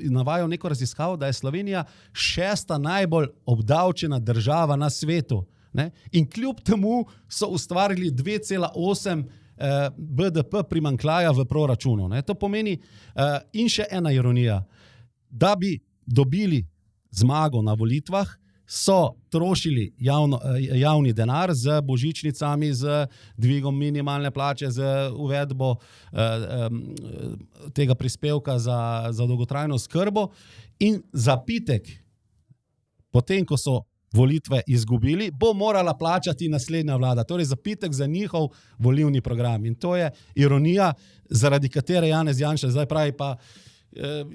navajal neko raziskavo, da je Slovenija 6. najbolj obdavčena država na svetu. Ne? In kljub temu so ustvarili 2,8 BDP primanjkljaja v proračunu. Ne? To pomeni, in še ena ironija, da bi dobili zmago na volitvah, so trošili javni denar z božičnicami, z dvigom minimalne plače, z uvedbo tega prispevka za dolgotrajno oskrbo in zapitek, potem ko so volitve izgubili, bo morala plačati naslednja vlada. Torej zapitek za njihov volilni program. In to je ironija, zaradi katere Janez Janša zdaj pravi pa,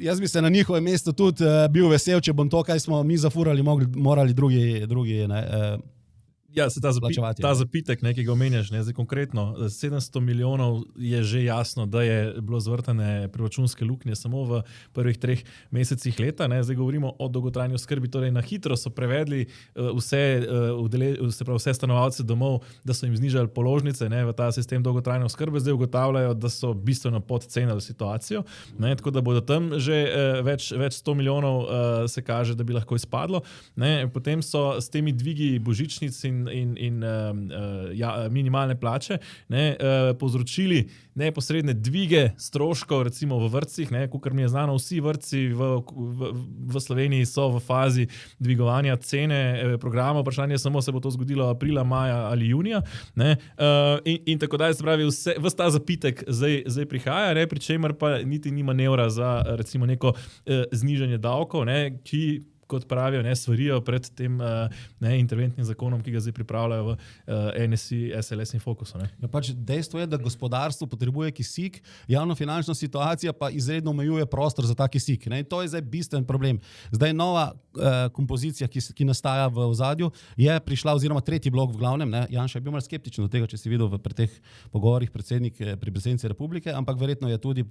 jaz bi se na njihovem mestu tudi bil vesel, če bom to, kaj smo mi zafurali, morali drugi Ja, se ta zapitek, ki ga omenjaš, zdaj konkretno, 700 milijonov je že jasno, da je bilo zvrtane proračunske luknje samo v prvih 3 mesecih leta. Zdaj govorimo o dolgotrajni oskrbi, torej na hitro so prevedli vse stanovalce domov, da so jim znižali položnice v ta sistem dolgotrajne oskrbe, zdaj ugotavljajo, da so bistveno podcenili situacijo, tako da bodo tam že več 100 milijonov se kaže, da bi lahko izpadlo. Potem so s temi dvigi božičnic in minimalne plače povzročili neposredne dvige stroškov, recimo v vrtcih, kakor mi je znano, vsi vrtci v Sloveniji so v fazi dvigovanja cene programa, vprašanje je samo, se bo to zgodilo aprila, maja ali junija. In tako dalje, se pravi, ves ta zapitek zdaj prihaja, pri čemer pa niti ni manevra za recimo neko znižanje davkov, ki kot pravijo, svarijo pred tem interventnim zakonom, ki ga zdaj pripravljajo v NSI, SLS in Fokusu. Ja, pač dejstvo je, da gospodarstvo potrebuje kisik, javnofinančna situacija pa izredno omejuje prostor za ta kisik. In to je zdaj bistven problem. Zdaj nova kompozicija, ki nastaja v ozadju, je prišla, oziroma tretji blok v glavnem, Janša je bil malo skeptičen do tega, če si videl pri teh pogovorih pri predsednici Republike, ampak verjetno je tudi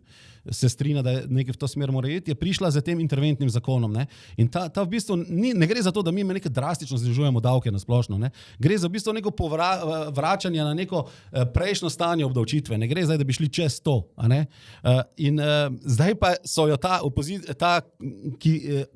se strinja, da je nekaj v to smer mora iti, je prišla za tem interventnim zakonom. In ta v bistvu ne gre za to, da mi nekaj drastično znižujemo davke na splošno. Gre za v bistvu neko vračanje na neko prejšnjo stanje obdavčitve. Ne gre zdaj, da bi šli čez to. In zdaj pa so jo ta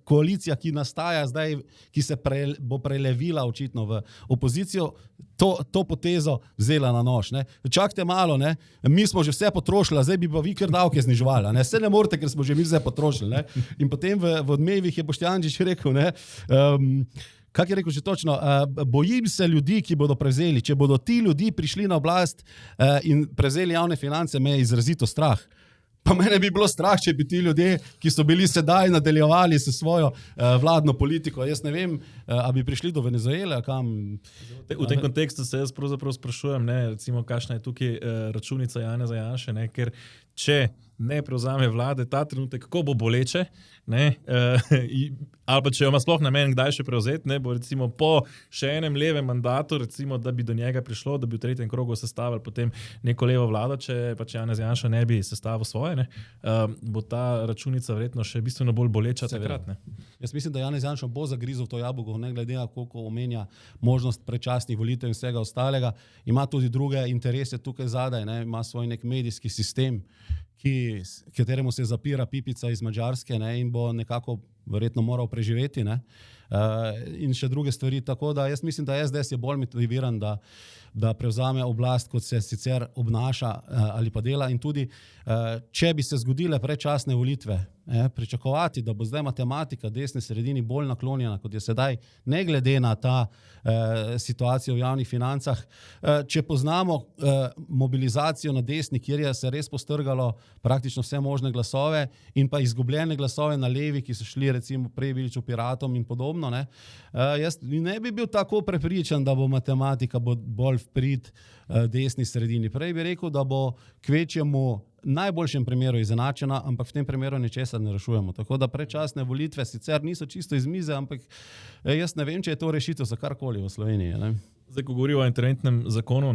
koalicija, ki nastaja zdaj, ki se bo prelevila očitno v opozicijo, to potezo vzela na nož. Čakajte malo, mi smo že vse potrošili, zdaj bi pa vi kar davke znižovali. Vse ne morete, ker smo že mi vse potrošili. In potem v Odmevih je Boštjančič rekel, kak je rekel že točno, bojim se ljudi, ki bodo prevzeli. Če bodo ti ljudi prišli na oblast in prevzeli javne finance, me je izrazito strah. Pa mene bi bilo strah, če bi ti ljudje, ki so bili sedaj nadaljevali s svojo vladno politiko. Jaz ne vem, ali bi prišli do Venezuele, kam... V tem kontekstu se jaz pravzaprav sprašujem, recimo, kakšna je tukaj računica Janeza Janše, ker če ne prevzame vlade ta trenutek, kako bo boleče, ali pa če jo ima sploh namen kdaj še prevzeti, bo recimo po še enem levem mandatu, recimo, da bi do njega prišlo, da bi v 3. krogu sestavili potem neko levo vlado, če pač Janez Janša ne bi sestavil svoje, bo ta računica verjetno še bistveno bolj boleča takrat. Jaz mislim, da Janez Janša bo zagrizel to jabolko, ne glede na koliko omenja možnost predčasnih volitev in vsega ostalega. Ima tudi druge interese tukaj zadaj, ima svoj nek medijski sistem, kateremu se zapira pipica iz Madžarske, ne, in bo nekako verjetno moral preživeti, ne, in še druge stvari. Tako da jaz mislim, da SDS je bolj motiviran, da prevzame oblast, kot se sicer obnaša ali pa dela. In tudi, če bi se zgodile predčasne volitve, pričakovati, da bo zdaj matematika desne sredini bolj naklonjena, kot je sedaj, ne glede na ta situacijo v javnih financah. Če poznamo mobilizacijo na desni, kjer je se res postrgalo praktično vse možne glasove in pa izgubljene glasove na levi, ki so šli recimo prej Viliču Piratom in podobno, ne, jaz ne bi bil tako prepričan, da bo matematika bolj v prid desni sredini. Prej bi rekel, da bo kvečjemu najboljšem primeru izenačena, ampak v tem primeru ničesar ne rešujemo. Tako da predčasne volitve sicer niso čisto iz mize, ampak jaz ne vem, če je to rešitev za karkoli v Sloveniji. Ne? Zdaj, ko govorimo o interventnem zakonu,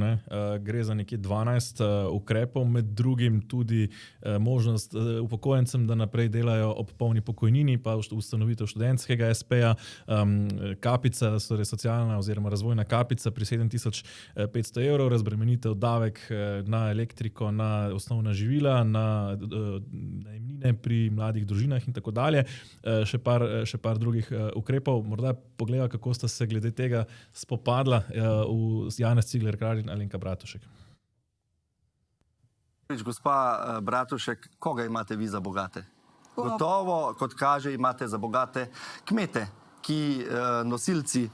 gre za nekje 12 ukrepov, med drugim tudi možnost upokojencem, da naprej delajo ob polni pokojnini, pa ustanovitev študentskega SP-ja, kapica, torej socialna oziroma razvojna kapica pri 7500 evrov, razbremenitev davek na elektriko, na osnovna živila, na najemnine pri mladih družinah in tako dalje. Še par drugih ukrepov. Morda pogleda, kako sta se glede tega spopadla v Janez Cigler Kralj in Alenka Bratušek. Gospa Bratušek, koga imate vi za bogate? Gotovo, kot kaže, imate za bogate kmete, ki nosilci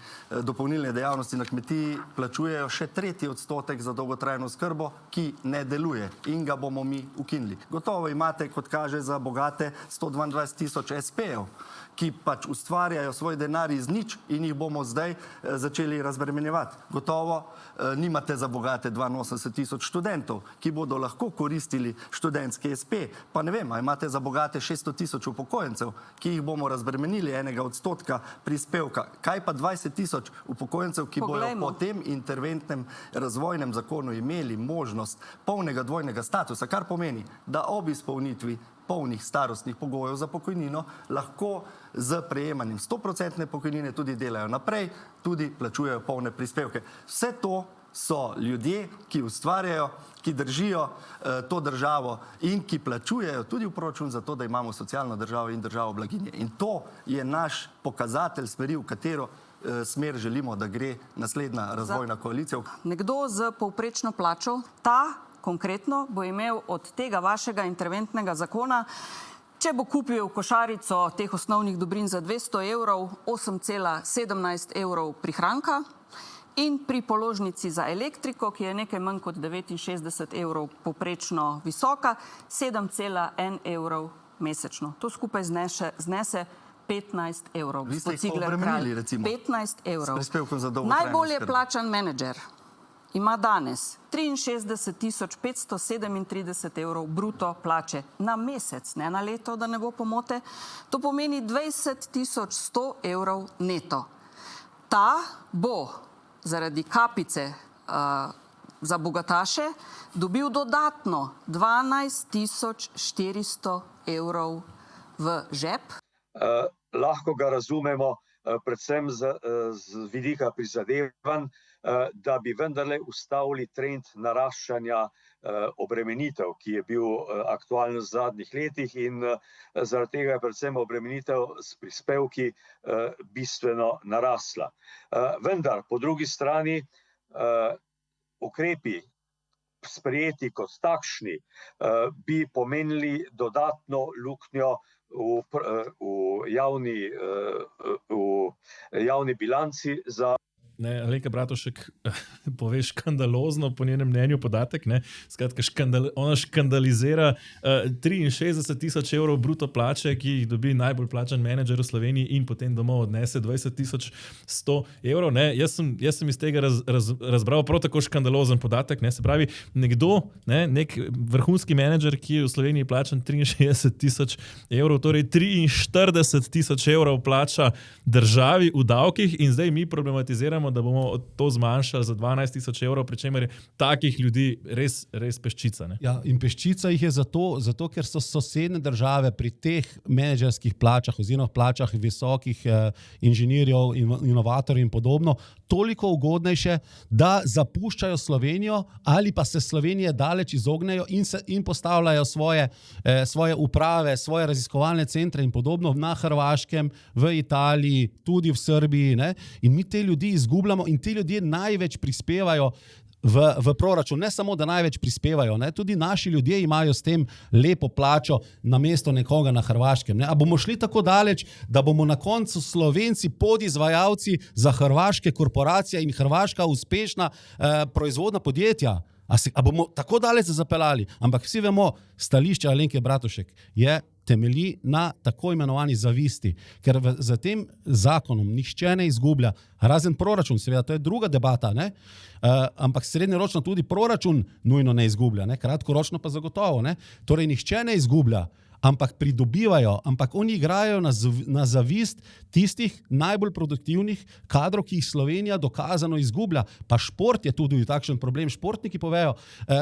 dopolnilne dejavnosti na kmetiji plačujejo še 3% za dolgotrajno oskrbo, ki ne deluje in ga bomo mi ukinili. Gotovo imate, kot kaže, za bogate 122 000 SP-jev, ki pač ustvarjajo svoj denar iz nič in jih bomo zdaj začeli razbremenjevati. Gotovo nimate za bogate 82 000 študentov, ki bodo lahko koristili študentski SP. Pa ne vem, a imate za bogate 600 000 upokojencev, ki jih bomo razbremenili 1% prispevka. Kaj pa 20 000 upokojencev, ki bodo po tem interventnem razvojnem zakonu imeli možnost polnega dvojnega statusa, kar pomeni, da ob izpolnitvi polnih starostnih pogojev za pokojnino lahko z prejemanjem 100% pokojnine tudi delajo naprej, tudi plačujejo polne prispevke. Vse to so ljudje, ki ustvarjajo, ki držijo to državo in ki plačujejo tudi v proračun za to, da imamo socialno državo in državo blaginje. In to je naš pokazatelj smeri, v katero smer želimo, da gre naslednja razvojna koalicija. Nekdo z povprečno plačo, ta konkretno bo imel od tega vašega interventnega zakona, če bo kupil košarico teh osnovnih dobrin za 200 evrov, 8,17 evrov prihranka in pri položnici za elektriko, ki je nekaj manj kot 69 evrov povprečno visoka, 7,1 evrov mesečno. To skupaj znese 15 evrov. Vi ste jih obremenili, recimo. 15 evrov. S prispevkom za dolgotrajno oskrbo. Najbolje plačan menedžer ima danes 63 537 evrov bruto plače na mesec, ne na leto, da ne bo pomote. To pomeni 20 100 evrov neto. Ta bo zaradi kapice za bogataše dobil dodatno 12 400 evrov v žep. Lahko ga razumemo predvsem z vidika prizadevanj, da bi vendarle ustavili trend naraščanja obremenitev, ki je bil aktualen v zadnjih letih in zaradi tega je predvsem obremenitev s prispevki bistveno narasla. Vendar, po drugi strani, ukrepi sprejeti kot takšni bi pomenili dodatno luknjo v javni bilanci za Alenka Bratušek pove škandalozno, po njenem mnenju, podatek. Skratka, ona škandalizira 63 000 evrov bruto plače, ki jih dobi najbolj plačan menedžer v Sloveniji in potem domov odnese 20 100 evrov. Jaz sem iz tega razbral prav tako škandalozen podatek. Se pravi, nekdo, nek vrhunski menedžer, ki je v Sloveniji plačan 63 000 evrov, torej 43 000 evrov plača državi v davkih in zdaj mi problematiziramo, da bomo to zmanjšali za 12.000 evrov, pri čemer je takih ljudi res peščica. Ne? Ja, in peščica jih je zato, ker so sosednje države pri teh menedžerskih plačah oziroma plačah visokih inženirjev, inovatorjev in podobno toliko ugodnejše, da zapuščajo Slovenijo ali pa se Slovenije daleč izognejo in postavljajo svoje uprave, svoje raziskovalne centre in podobno na Hrvaškem, v Italiji, tudi v Srbiji. Ne? In mi te ljudi izgubljamo in ti ljudje največ prispevajo v proračun. Ne samo, da največ prispevajo, ne? Tudi naši ljudje imajo s tem lepo plačo namesto nekoga na Hrvaškem. Ne? A bomo šli tako daleč, da bomo na koncu Slovenci podizvajalci za hrvaške korporacije in hrvaška uspešna proizvodna podjetja? A bomo tako daleč zapeljali? Ampak vsi vemo, stališče Alenke Bratušek temelji na tako imenovani zavisti, ker za tem zakonom nihče ne izgublja, razen proračun, seveda, to je druga debata, ne? Ampak srednjeročno tudi proračun nujno ne izgublja, ne? Kratkoročno pa zagotovo. Ne? Torej nihče ne izgublja, ampak pridobivajo, ampak oni igrajo na zavist tistih najbolj produktivnih kadrov, ki jih Slovenija dokazano izgublja. Pa šport je tudi takšen problem. Športniki povejo,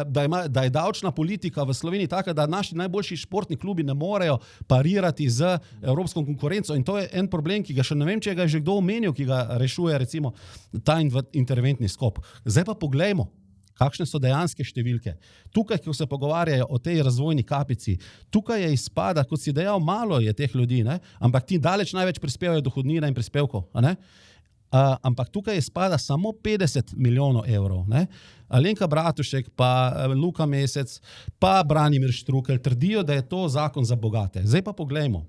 da je davčna politika v Sloveniji taka, da naši najboljši športni klubi ne morejo parirati z evropsko konkurenco. In to je en problem, ki ga še ne vem, če ga je že kdo omenil, ki ga rešuje recimo ta interventni skop. Zdaj pa poglejmo, kakšne so dejanske številke. Tukaj, ko se pogovarjajo o tej razvojni kapici, tukaj je izpada, kot si dejal, malo je teh ljudi, ne? Ampak ti daleč največ prispevajo dohodnina in prispevkov. Ne? Ampak tukaj izpada samo 50 milijonov evrov. Ne? Alenka Bratušek, pa Luka Mesec, pa Branimir Štrukelj trdijo, da je to zakon za bogate. Zdaj pa poglejmo.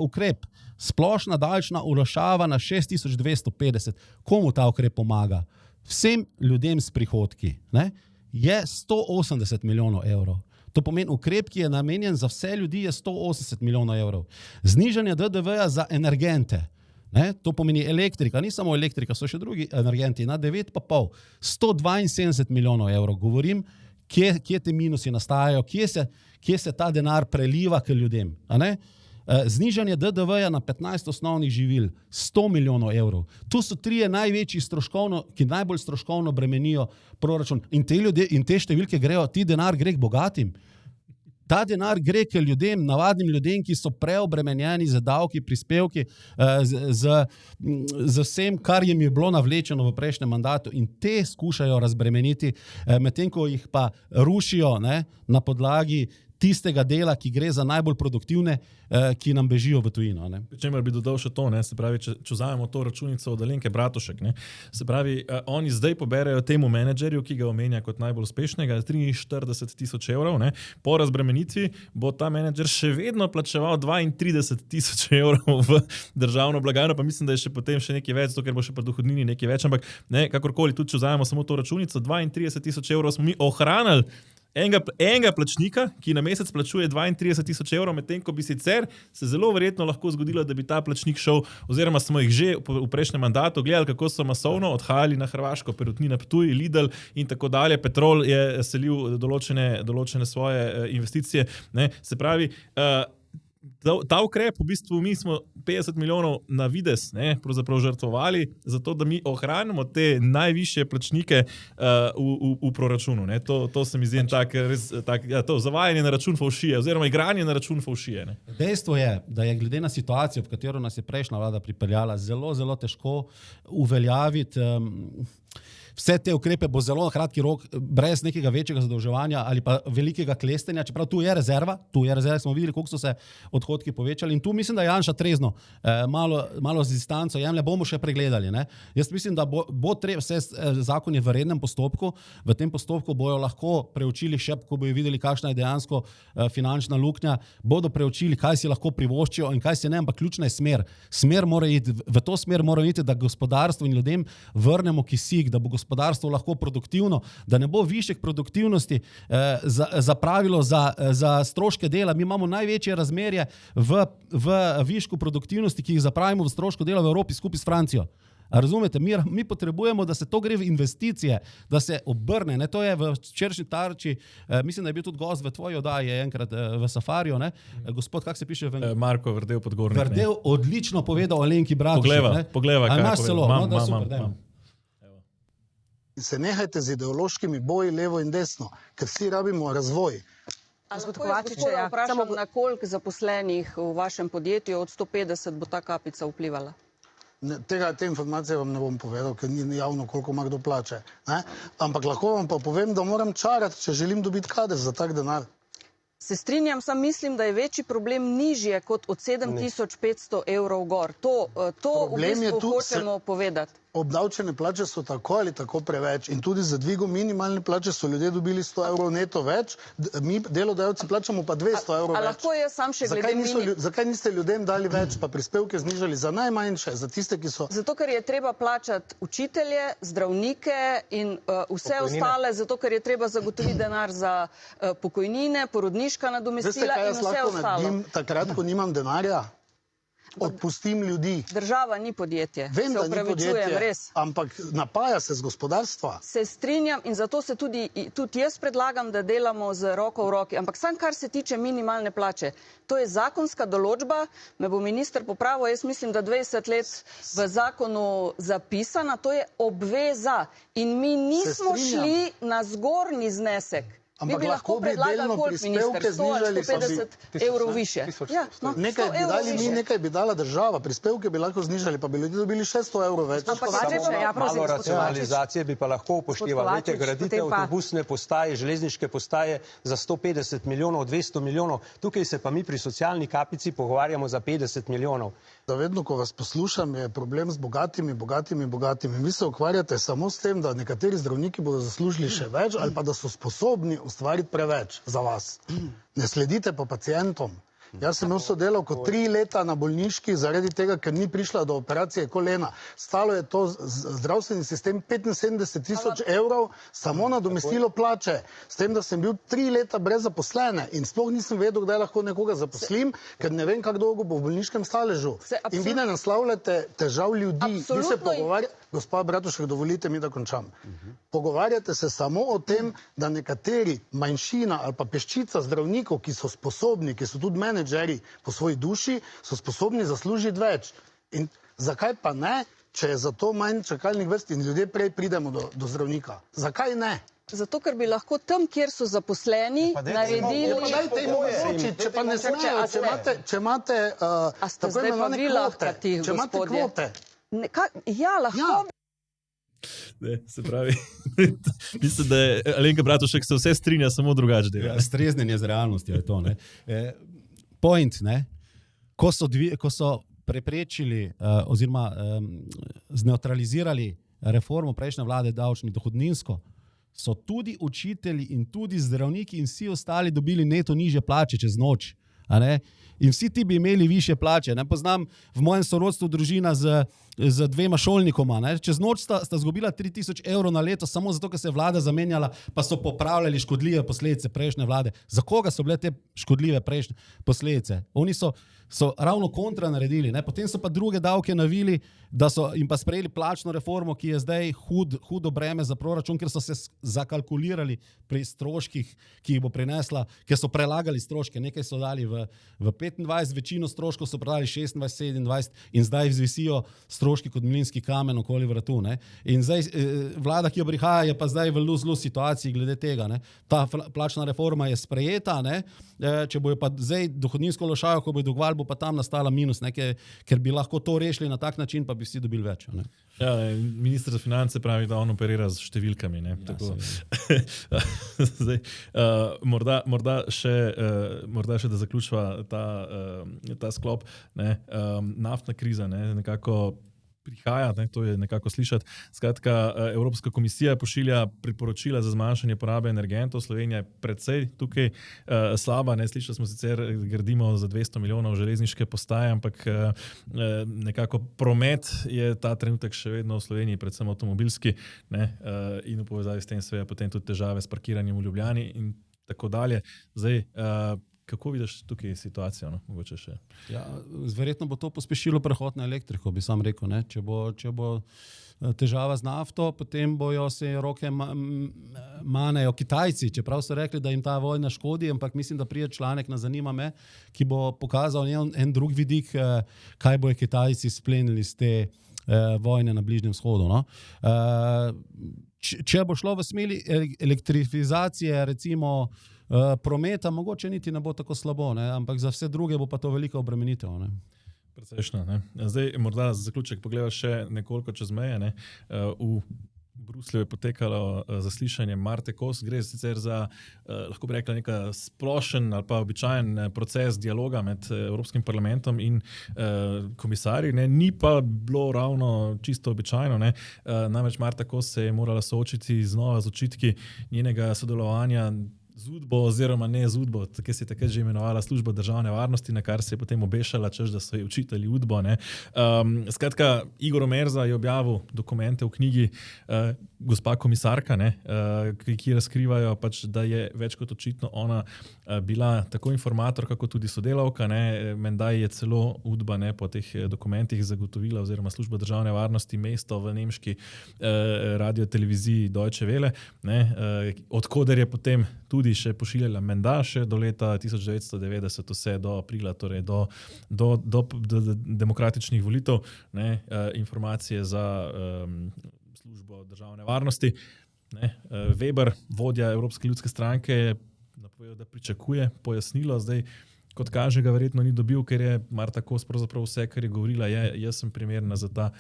Ukrep, splošna davčna olajšava na 6250. Komu ta ukrep pomaga? Vsem ljudem s prihodki, ne, je 180 milijonov evrov. To pomeni, ukrep, ki je namenjen za vse ljudi, je 180 milijonov evrov. Znižanje DDV-ja za energente, ne, to pomeni elektrika, ni samo elektrika, so še drugi energenti, na 9,5, 172 milijonov evrov. Govorim, kje te minusi nastajajo, kje se ta denar preliva k ljudem. A ne? Znižanje DDV-ja na 15 osnovnih živil, 100 milijonov evrov. Tu so trije največji stroškovno, ki najbolj stroškovno bremenijo proračun. In te številke grejo, ti denar gre k bogatim. Ta denar gre k ljudem, navadnim ljudem, ki so preobremenjeni z davki, prispevki, z vsem, kar jim je bilo navlečeno v prejšnjem mandatu. In te skušajo razbremeniti, medtem ko jih pa rušijo, ne, na podlagi tistega dela, ki gre za najbolj produktivne, ki nam bežijo v tujino. Čemer bi dodal še to, ne? Se pravi, če vzamemo to računico od Alenke Bratušek, ne? Se pravi, oni zdaj poberejo temu menedžerju, ki ga omenja kot najbolj uspešnega, 43.000 evrov, ne? Po razbremenitvi bo ta menedžer še vedno plačeval 32.000 evrov v državno blagajno, pa mislim, da je še potem še nekaj več, zato ker bo še pri dohodnini nekaj več, ampak ne, kakorkoli, tudi če vzamemo samo to računico, 32.000 evrov smo mi ohranili enega plačnika, ki na mesec plačuje 32.000 evrov, medtem ko bi sicer se zelo verjetno lahko zgodilo, da bi ta plačnik šel, oziroma smo jih že v prejšnjem mandatu gledali, kako so masovno odhajali na Hrvaško, Perutnina Ptuj, Lidl in tako dalje. Petrol je selil določene svoje investicije. Ne? Se pravi, ta ukrep, v bistvu mi smo 50 milijonov na vides, ne, pravzaprav žrtvovali, zato da mi ohranimo te najvišje plačnike v proračunu. Ne. To se mi zdi to zavajanje na račun favšije, oziroma igranje na račun favšije. Ne. Dejstvo je, da je glede na situacijo, v katero nas je prejšnja vlada pripeljala, zelo, zelo težko uveljaviti vse te ukrepe bo zelo na kratki rok, brez nekega večjega zadolževanja ali pa velikega klestenja, čeprav tu je rezerva, smo videli, koliko so se odhodki povečali in tu mislim, da Janša trezno, malo z distanco jemlje, bomo še pregledali. Ne? Jaz mislim, da bo treba, vse zakon je v rednem postopku, v tem postopku bojo lahko preučili še, ko bojo videli, kakšna je dejansko finančna luknja, bodo preučili, kaj si lahko privoščijo in kaj si ne, ampak ključna je smer. V to smer mora iti, da gospodarstvo in ljudem vrnemo kisik, da bo gospodarstvo lahko produktivno, da ne bo višek produktivnosti zapravilo za stroške dela. Mi imamo največje razmerje v višku produktivnosti, ki jih zapravimo v strošku dela v Evropi skupaj s Francijo. A razumete, mi potrebujemo, da se to gre v investicije, da se obrne. Ne? To je v včerajšnji Tarči, mislim, da je bil tudi gost v tvoji oddaji enkrat v Safariju. Ne? Gospod, kako se piše? Marko Verdel Podgornik. Verdel odlično povedal o Alenki Bratušek. Pogleva, kaj je povedal. Imam. Se nehajte z ideološkimi boji levo in desno, ker vsi rabimo razvoj. Vprašam, na koliko zaposlenih v vašem podjetju od 150 bo ta kapica vplivala? Te informacije vam ne bom povedal, ker ni javno, koliko ima kdo plače. Ne? Ampak lahko vam pa povem, da moram čarati, če želim dobiti kader za tak denar. Se strinjam, sam mislim, da je večji problem nižje kot od 7500 evrov gor. To v bistvu hočemo povedati. Obdavčene plače so tako ali tako preveč in tudi za dvigom minimalne plače so ljudje dobili 100 evrov neto več, mi delodajalci plačamo pa 200 evrov več. Lahko jaz sam še glede Zakaj niste ljudem dali več, pa prispevke znižali za najmanjše, za tiste, ki so... Zato, ker je treba plačati učitelje, zdravnike in vse ostale, zato, ker je treba zagotoviti denar za pokojnine, porodniška nadomestila in vse ostalo. Veste, kaj jaz lahko naredim takrat, ko nimam denarja? Odpustim ljudi. Država ni podjetje. Vem, da ni podjetje, ampak napaja se z gospodarstva. Se strinjam in zato se tudi jaz predlagam, da delamo z roko v roki. Ampak sam, kar se tiče minimalne plače, to je zakonska določba, me bo minister popravil, jaz mislim, da 20 let v zakonu zapisana, to je obveza. In mi nismo šli na zgornji znesek. Ampak lahko bi delno prispevke znižali, 150 evrov više. Nekaj bi dala država, prispevke bi lahko znižali, pa bi ljudje dobili 600 evrov več. Malo racionalizacije bi pa lahko upoštevali. Graditev avtobusne postaje, železniške postaje za 150 milijonov, 200 milijonov. Tukaj se pa mi pri socialni kapici pogovarjamo za 50 milijonov. Da vedno, ko vas poslušam, je problem z bogatimi. Vi se ukvarjate samo s tem, da nekateri zdravniki bodo zaslužili še več ali pa da so sposobni ustvariti preveč za vas. Ne sledite pa pacientom. Jaz sem imel sodelavko 3 leta na bolniški zaradi tega, ker ni prišla do operacije kolena. Stalo je to zdravstveni sistem 75 000 evrov, samo nadomestilo plače. S tem, da sem bil 3 leta brez zaposlene in sploh nisem vedel, kdaj lahko nekoga zaposlim, ker ne vem, kako dolgo bo v bolniškem staležu. In vi ne naslavljate težav ljudi. Vi se pogovarjate, gospa Bratušek, dovolite mi, da končam. Pogovarjate se samo o tem, da nekateri manjšina ali pa peščica zdravnikov, ki so sposobni, ki so tudi menedžeri po svoji duši, so sposobni zaslužiti več. In zakaj pa ne, če je za to manj čakalnih vrst in ljudje prej pridemo do zdravnika? Zakaj ne? Zato, ker bi lahko tam, kjer so zaposleni, naredili... Dajte jim omogočiti, če pa ne smejo, če imate tako imenovane kvote. Če imate kvote. Ja, lahko... Ne, se pravi, mislim, da je Alenka Bratušek se vse strinja, samo drugače dela. Streznjenje z realnostjo je to. Point, ko so preprečili oziroma zneutralizirali reformo prejšnje vlade davčno dohodninsko, so tudi učitelji in tudi zdravniki in vsi ostali dobili neto nižje plače čez noč. In vsi ti bi imeli više plače. Poznam v mojem sorodstvu družina z 2 šolnikoma. Čez noč sta zgubila 3000 evrov na leto, samo zato, ker se je vlada zamenjala, pa so popravljali škodljive posledice prejšnje vlade. Za koga so bile te škodljive prejšnje posledice? Oni so ravno kontra naredili. Potem so pa druge davke navili, da so jim pa sprejeli plačno reformo, ki je zdaj hudo breme za proračun, ker so se zakalkulirali pri stroških, ki jih bo prinesla, ker so prelagali stroške. Nekaj so dali v 25, večino stroškov so predali 26, 27 in zdaj zvisijo stroški kot mlinski kamen okoli vratu. In zdaj vlada, ki jo prihaja, je pa zdaj v zelo situaciji glede tega. Ta plačna reforma je sprejeta, če bojo pa zdaj dohodninsko olajšavo, ko bojo dogvali, bo pa tam nastala minus, ker bi lahko to rešili na tak način, pa bi vsi dobili več. Ja, minister za finance pravi, da on operira z številkami. Zdaj, morda še da zaključiva ta sklop. Naftna kriza nekako prihaja, to je nekako slišati. Skratka, Evropska komisija pošilja priporočila za zmanjšanje porabe energentov. Slovenija je precej tukaj slaba. Slišali smo sicer, gradimo za 200 milijonov železniške postaje, ampak nekako promet je ta trenutek še vedno v Sloveniji, predvsem avtomobilski, in v povezavi s tem seveda potem tudi težave s parkiranjem v Ljubljani in tako dalje. Zdaj, Kako vidiš tukaj situacijo? No? Mogoče še. Ja, verjetno bo to pospešilo prehod na elektriko, bi sam rekel. Ne? Če bo težava z nafto, potem bojo se roke manejo Kitajci, čeprav so rekli, da jim ta vojna škodi, ampak mislim, da prije članek na Zanima me, ki bo pokazal en drug vidik, kaj bojo Kitajci splenili z te vojne na Bližnjem vzhodu. No? Če bo šlo v smeri elektrifizacije, recimo prometa, mogoče niti ne bo tako slabo, ne? Ampak za vse druge bo pa to velika obremenitev. Ne? Precejšno, ne? Zdaj, morda za zaključek pogledaj še nekoliko čez meje. Ne? V Bruslju je potekalo zaslišanje Marte Kos. Gre sicer za, lahko bi rekla, neka splošen ali pa običajen proces dialoga med Evropskim parlamentom in komisarji. Ne? Ni pa bilo ravno čisto običajno. Ne? Namreč Marta Kos se je morala soočiti znova z očitki njenega sodelovanja z UDBO oziroma ne z UDBO, ki se je takrat že imenovala Služba državne varnosti, na kar se je potem obešala, češ, da so ji učitelji UDBO. Skratka, Igor Omerza je objavil dokumente v knjigi Gospa komisarka, ne, ki razkrivajo, pač, da je več kot očitno ona bila tako informatorka, kot tudi sodelavka. Menda je celo UDBA po teh dokumentih zagotovila, oziroma Služba državne varnosti, mesto v nemški radioteleviziji Deutsche Welle, odkoder je potem tudi še pošiljala menda še do leta 1990, vse do aprila, torej do demokratičnih volitev, informacije za Službo državne varnosti. Weber, vodja Evropske ljudske stranke, je napovedal, da pričakuje pojasnilo. Zdaj, kot kaže, ga verjetno ni dobil, ker je Marta Kos pravzaprav vse, kar je govorila, jaz sem primerna za ta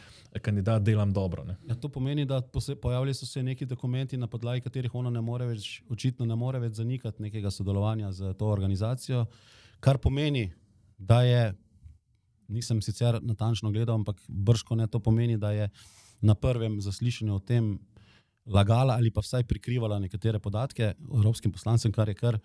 kandidat, delam dobro. Ja, to pomeni, da pojavili so se neki dokumenti, na podlagi katerih ona očitno ne more več zanikati nekega sodelovanja z to organizacijo, kar pomeni, da je, nisem sicer natančno gledal, ampak brško ne, to pomeni, da je na prvem zaslišanju o tem lagala ali pa vsaj prikrivala nekatere podatke evropskim poslancem, kar je kar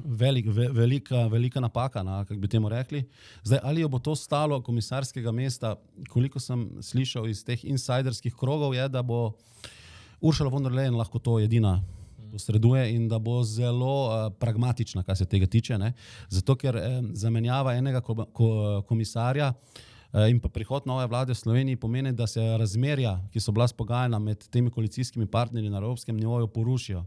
velika napaka, kako bi temu rekli. Zdaj, ali jo bo to stalo komisarskega mesta, koliko sem slišal iz teh insiderskih krogov, je, da bo Ursula von der Leyen lahko to edina posreduje in da bo zelo pragmatična, kar se tega tiče. Zato, ker zamenjava enega komisarja in pa prihod nove vlade v Sloveniji pomeni, da se razmerja, ki so bila spogajana med temi koalicijskimi partnerji na evropskem nivoju, porušijo.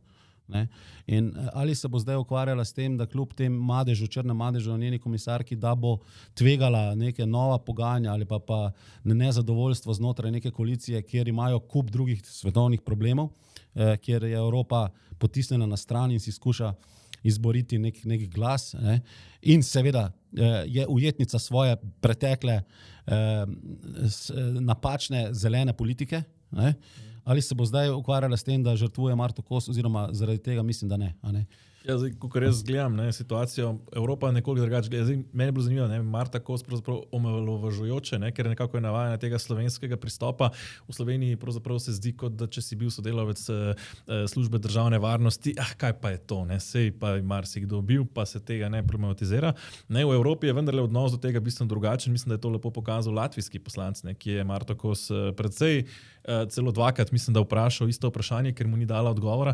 In ali se bo zdaj ukvarjala s tem, da kljub tem madežu, črnem madežu na njeni komisarki, da bo tvegala neke nova pogajanja ali pa nezadovoljstvo znotraj neke koalicije, kjer imajo kup drugih svetovnih problemov, kjer je Evropa potisnjena na stran in si skuša izboriti nek glas. In seveda je ujetnica svoje pretekle napačne zelene politike. Ali se bo zdaj ukvarjala s tem, da žrtvuje Marto Kos, oziroma zaradi tega mislim, da ne. Ja, zdaj, ko res gledam situacijo, Evropa nekoliko drugače gleda. Meni je bilo zanimivo, Marta Kos pravzaprav omalovažujoče, ker nekako je navajena tega slovenskega pristopa. V Sloveniji pravzaprav se zdi, kot da če si bil sodelavec Službe državne varnosti, kaj pa je to, sej pa je marsikdo bil, pa se tega ne problematizira. V Evropi je vendarle odnos do tega bistveno drugačen. Mislim, da je to lepo pokazal latvijski poslanec, ki je Marto Kos precej celo dvakrat, mislim, da vprašal isto vprašanje, ker mu ni dala odgovora,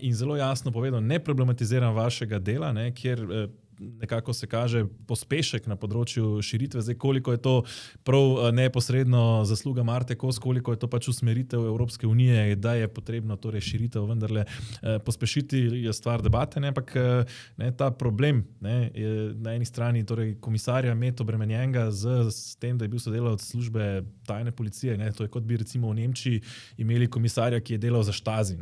in zelo jasno povedal, ne problematiziram vašega dela, kjer nekako se kaže pospešek na področju širitve. Zdaj, koliko je to prav neposredno zasluga Marte Kos, koliko je to pač usmeritev Evropske unije, da je potrebno torej širitev vendarle pospešiti, je stvar debate, ampak ta problem je na eni strani torej komisarja imeti obremenjenega s tem, da je bil sodelavec službe tajne policije. To je kot bi recimo v Nemčiji imeli komisarja, ki je delal za Stasi.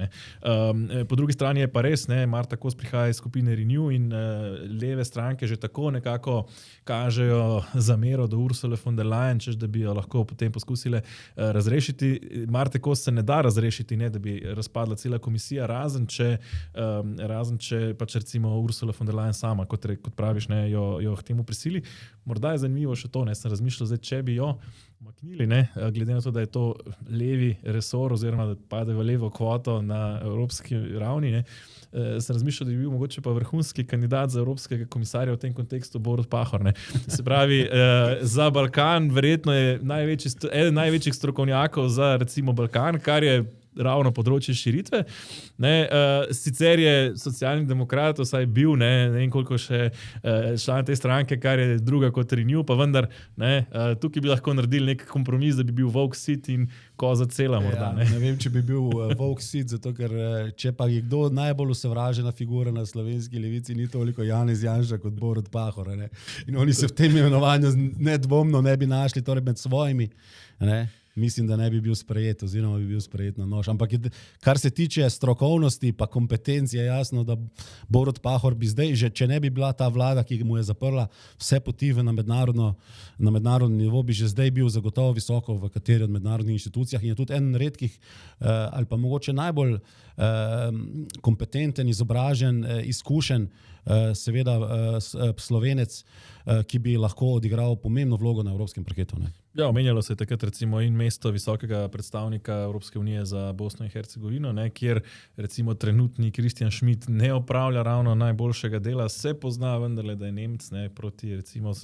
Po drugi strani je pa res, Marta Kos prihaja iz skupine Renew in leve stranke že tako nekako kažejo zamero do Ursule von der Leyen, češ da bi jo lahko potem poskusile razrešiti. Marte Kos se ne da razrešiti, da bi razpadla cela komisija, razen če pač recimo Ursula von der Leyen sama, kot praviš, jo k temu prisili. Morda je zanimivo še to, sem razmišljal zdaj, če bi jo umaknili, glede na to, da je to levi resor oziroma da pade v levo kvoto na evropski ravni, sem razmišljal, da bi bil mogoče pa vrhunski kandidat za evropskega komisarja v tem kontekstu Borut Pahor. Se pravi, za Balkan verjetno je eden največjih strokovnjakov za recimo Balkan, kar je ravno področje širitve. Sicer je Socialni demokrat vsaj bil, ne vem koliko še član te stranke, kar je druga kot Renew, pa vendar tukaj bi lahko naredili nek kompromis, da bi bil volk sit in koza cela morda. Ne vem, če bi bil volk sit, zato ker če pa je kdo najbolj usovražena figura na slovenski levici, ni toliko Janez Janša kot Borut Pahor. Ne? In oni se v tem imenovanju nedvomno ne bi našli torej med svojimi. Ne? Mislim, da ne bi bil sprejet, oziroma bi bil sprejet na nož. Ampak kar se tiče strokovnosti pa kompetencije, je jasno, da Borut Pahor bi zdaj, že če ne bi bila ta vlada, ki mu je zaprla vse poti na mednarodni nivo, bi že zdaj bil zagotovo visoko v kateri od mednarodnih inštitucijah in je tudi en redkih ali pa mogoče najbolj kompetenten, izobražen, izkušen seveda Slovenec, ki bi lahko odigral pomembno vlogo na evropskem parketu. Ne? Ja, omenjalo se je takrat recimo in mesto visokega predstavnika Evropske unije za Bosno in Hercegovino, kjer recimo trenutni Kristjan Schmidt ne opravlja ravno najboljšega dela, se pozna vendarle, da je Nemec proti recimo,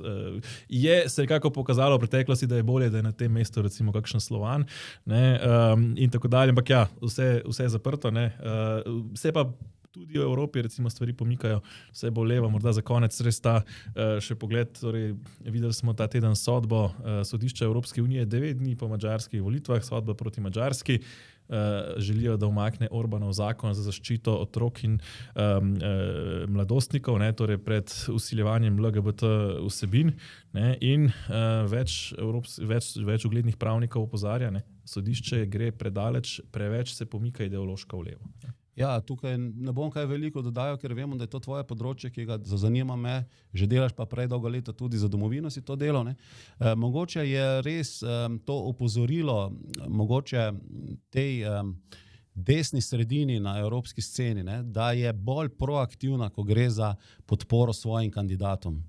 je se nekako pokazalo v preteklosti, da je bolje, da je na tem mestu recimo kakšen Slovan, in tako dalje, ampak ja, vse je zaprto, vse pa tudi v Evropi recimo stvari pomikajo, vse bo levo, morda za konec res ta še pogled, torej videli smo ta teden sodbo sodišča Evropske unije 9 dni po madžarskih volitvah, sodba proti Madžarski, želijo, da umakne Orbanov zakon za zaščito otrok in mladostnikov, torej pred vsiljevanjem LGBT vsebin, in več uglednih pravnikov opozarja, sodišče gre predaleč, preveč se pomika ideološko v levo. Ja, tukaj ne bom kaj veliko dodajal, ker vemo, da je to tvoje področje, ki ga zanima me, že delaš pa prej dolga leta tudi za domovino si to delo. Mogoče je res to opozorilo, mogoče tej desni sredini na evropski sceni, da je bolj proaktivna, ko gre za podporo svojim kandidatom.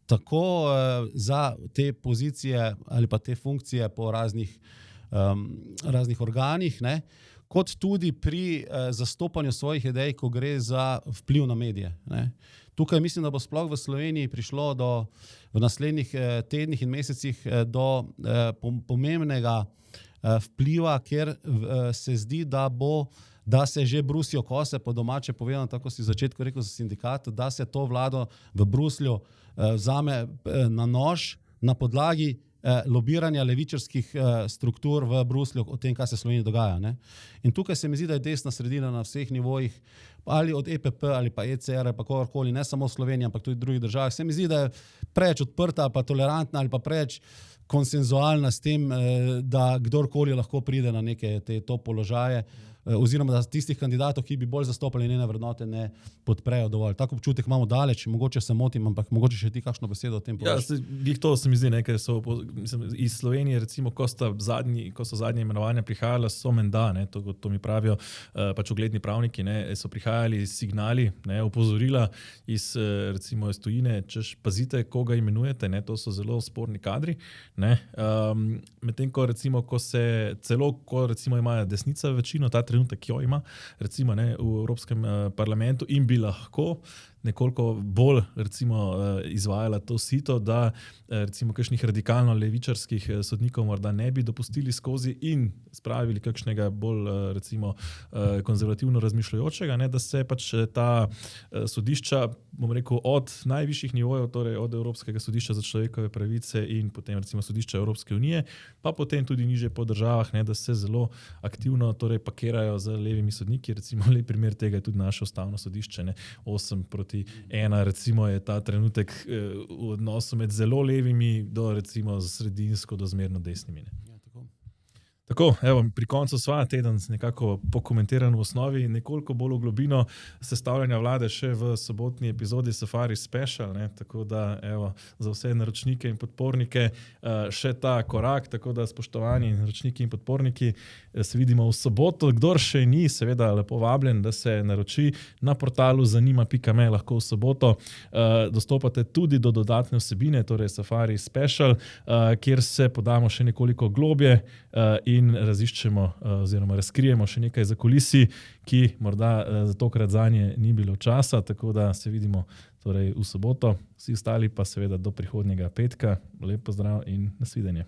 Tako za te pozicije ali pa te funkcije po raznih organih, kot tudi pri zastopanju svojih idej, ko gre za vpliv na medije. Tukaj mislim, da bo sploh v Sloveniji prišlo v naslednjih tednih in mesecih do pomembnega vpliva, ker se zdi, da se že brusijo kose, po domače povedano, tako si v začetku rekel za sindikat, da se to vlado v Bruslju vzame na nož na podlagi lobiranja levičarskih struktur v Bruslju o tem, kaj se v Sloveniji dogaja. In tukaj se mi zdi, da je desna sredina na vseh nivojih, ali od EPP ali pa ECR ali pa kogarkoli, ne samo v Sloveniji, ampak tudi v drugih državah. Se mi zdi, da je preveč odprta ali pa tolerantna ali pa preveč konsenzualna s tem, da kdorkoli lahko pride na neke to položaje, oziroma da tistih kandidatov, ki bi bolj zastopali njene vrednote, ne podprejo dovolj. Tako občutek imamo daleč, mogoče se motim, ampak mogoče še ti kakšno besedo o tem poveš. Ja, to se mi zdi, ker so iz Slovenije, recimo, ko so zadnje imenovanja prihajala, so menda, to mi pravijo pač ugledni pravniki, so prihajali signali, opozorila iz tujine, češ pazite, koga imenujete, to so zelo sporni kadri, medtem ko recimo, ko imajo desnica večino, ta trenutek jo ima, recimo v Evropskem parlamentu in bi lahko nekoliko bolj recimo izvajala to sito, da recimo kakšnih radikalno levičarskih sodnikov morda ne bi dopustili skozi in spravili kakšnega bolj recimo konzervativno razmišljajočega, da se pač ta sodišča, bom rekel, od najvišjih nivojev, torej od Evropskega sodišča za človekove pravice in potem recimo sodišča Evropske unije, pa potem tudi nižje po državah, da se zelo aktivno torej pakirajo z levimi sodniki. Recimo lep primer tega je tudi naše ustavno sodišče, 8-1, recimo je ta trenutek v odnosu med zelo levimi do recimo sredinsko do zmerno desnimi. Tako, evo, pri koncu sva teden nekako pokomentiran v osnovi, nekoliko bolj v globino sestavljanja vlade še v sobotni epizodi Safari Special, tako da evo, za vse naročnike in podpornike še ta korak, tako da spoštovani naročniki in podporniki, se vidimo v soboto. Kdor še ni, seveda lepo vabljen, da se naroči na portalu zanima.me, lahko v soboto dostopate tudi do dodatne vsebine, torej Safari Special, kjer se podamo še nekoliko globje in raziščemo oziroma razkrijemo še nekaj zakulisij, ki morda za tokrat zanje ni bilo časa, tako da se vidimo torej v soboto, vsi ostali pa seveda do prihodnjega petka. Lep pozdrav in nasvidenje.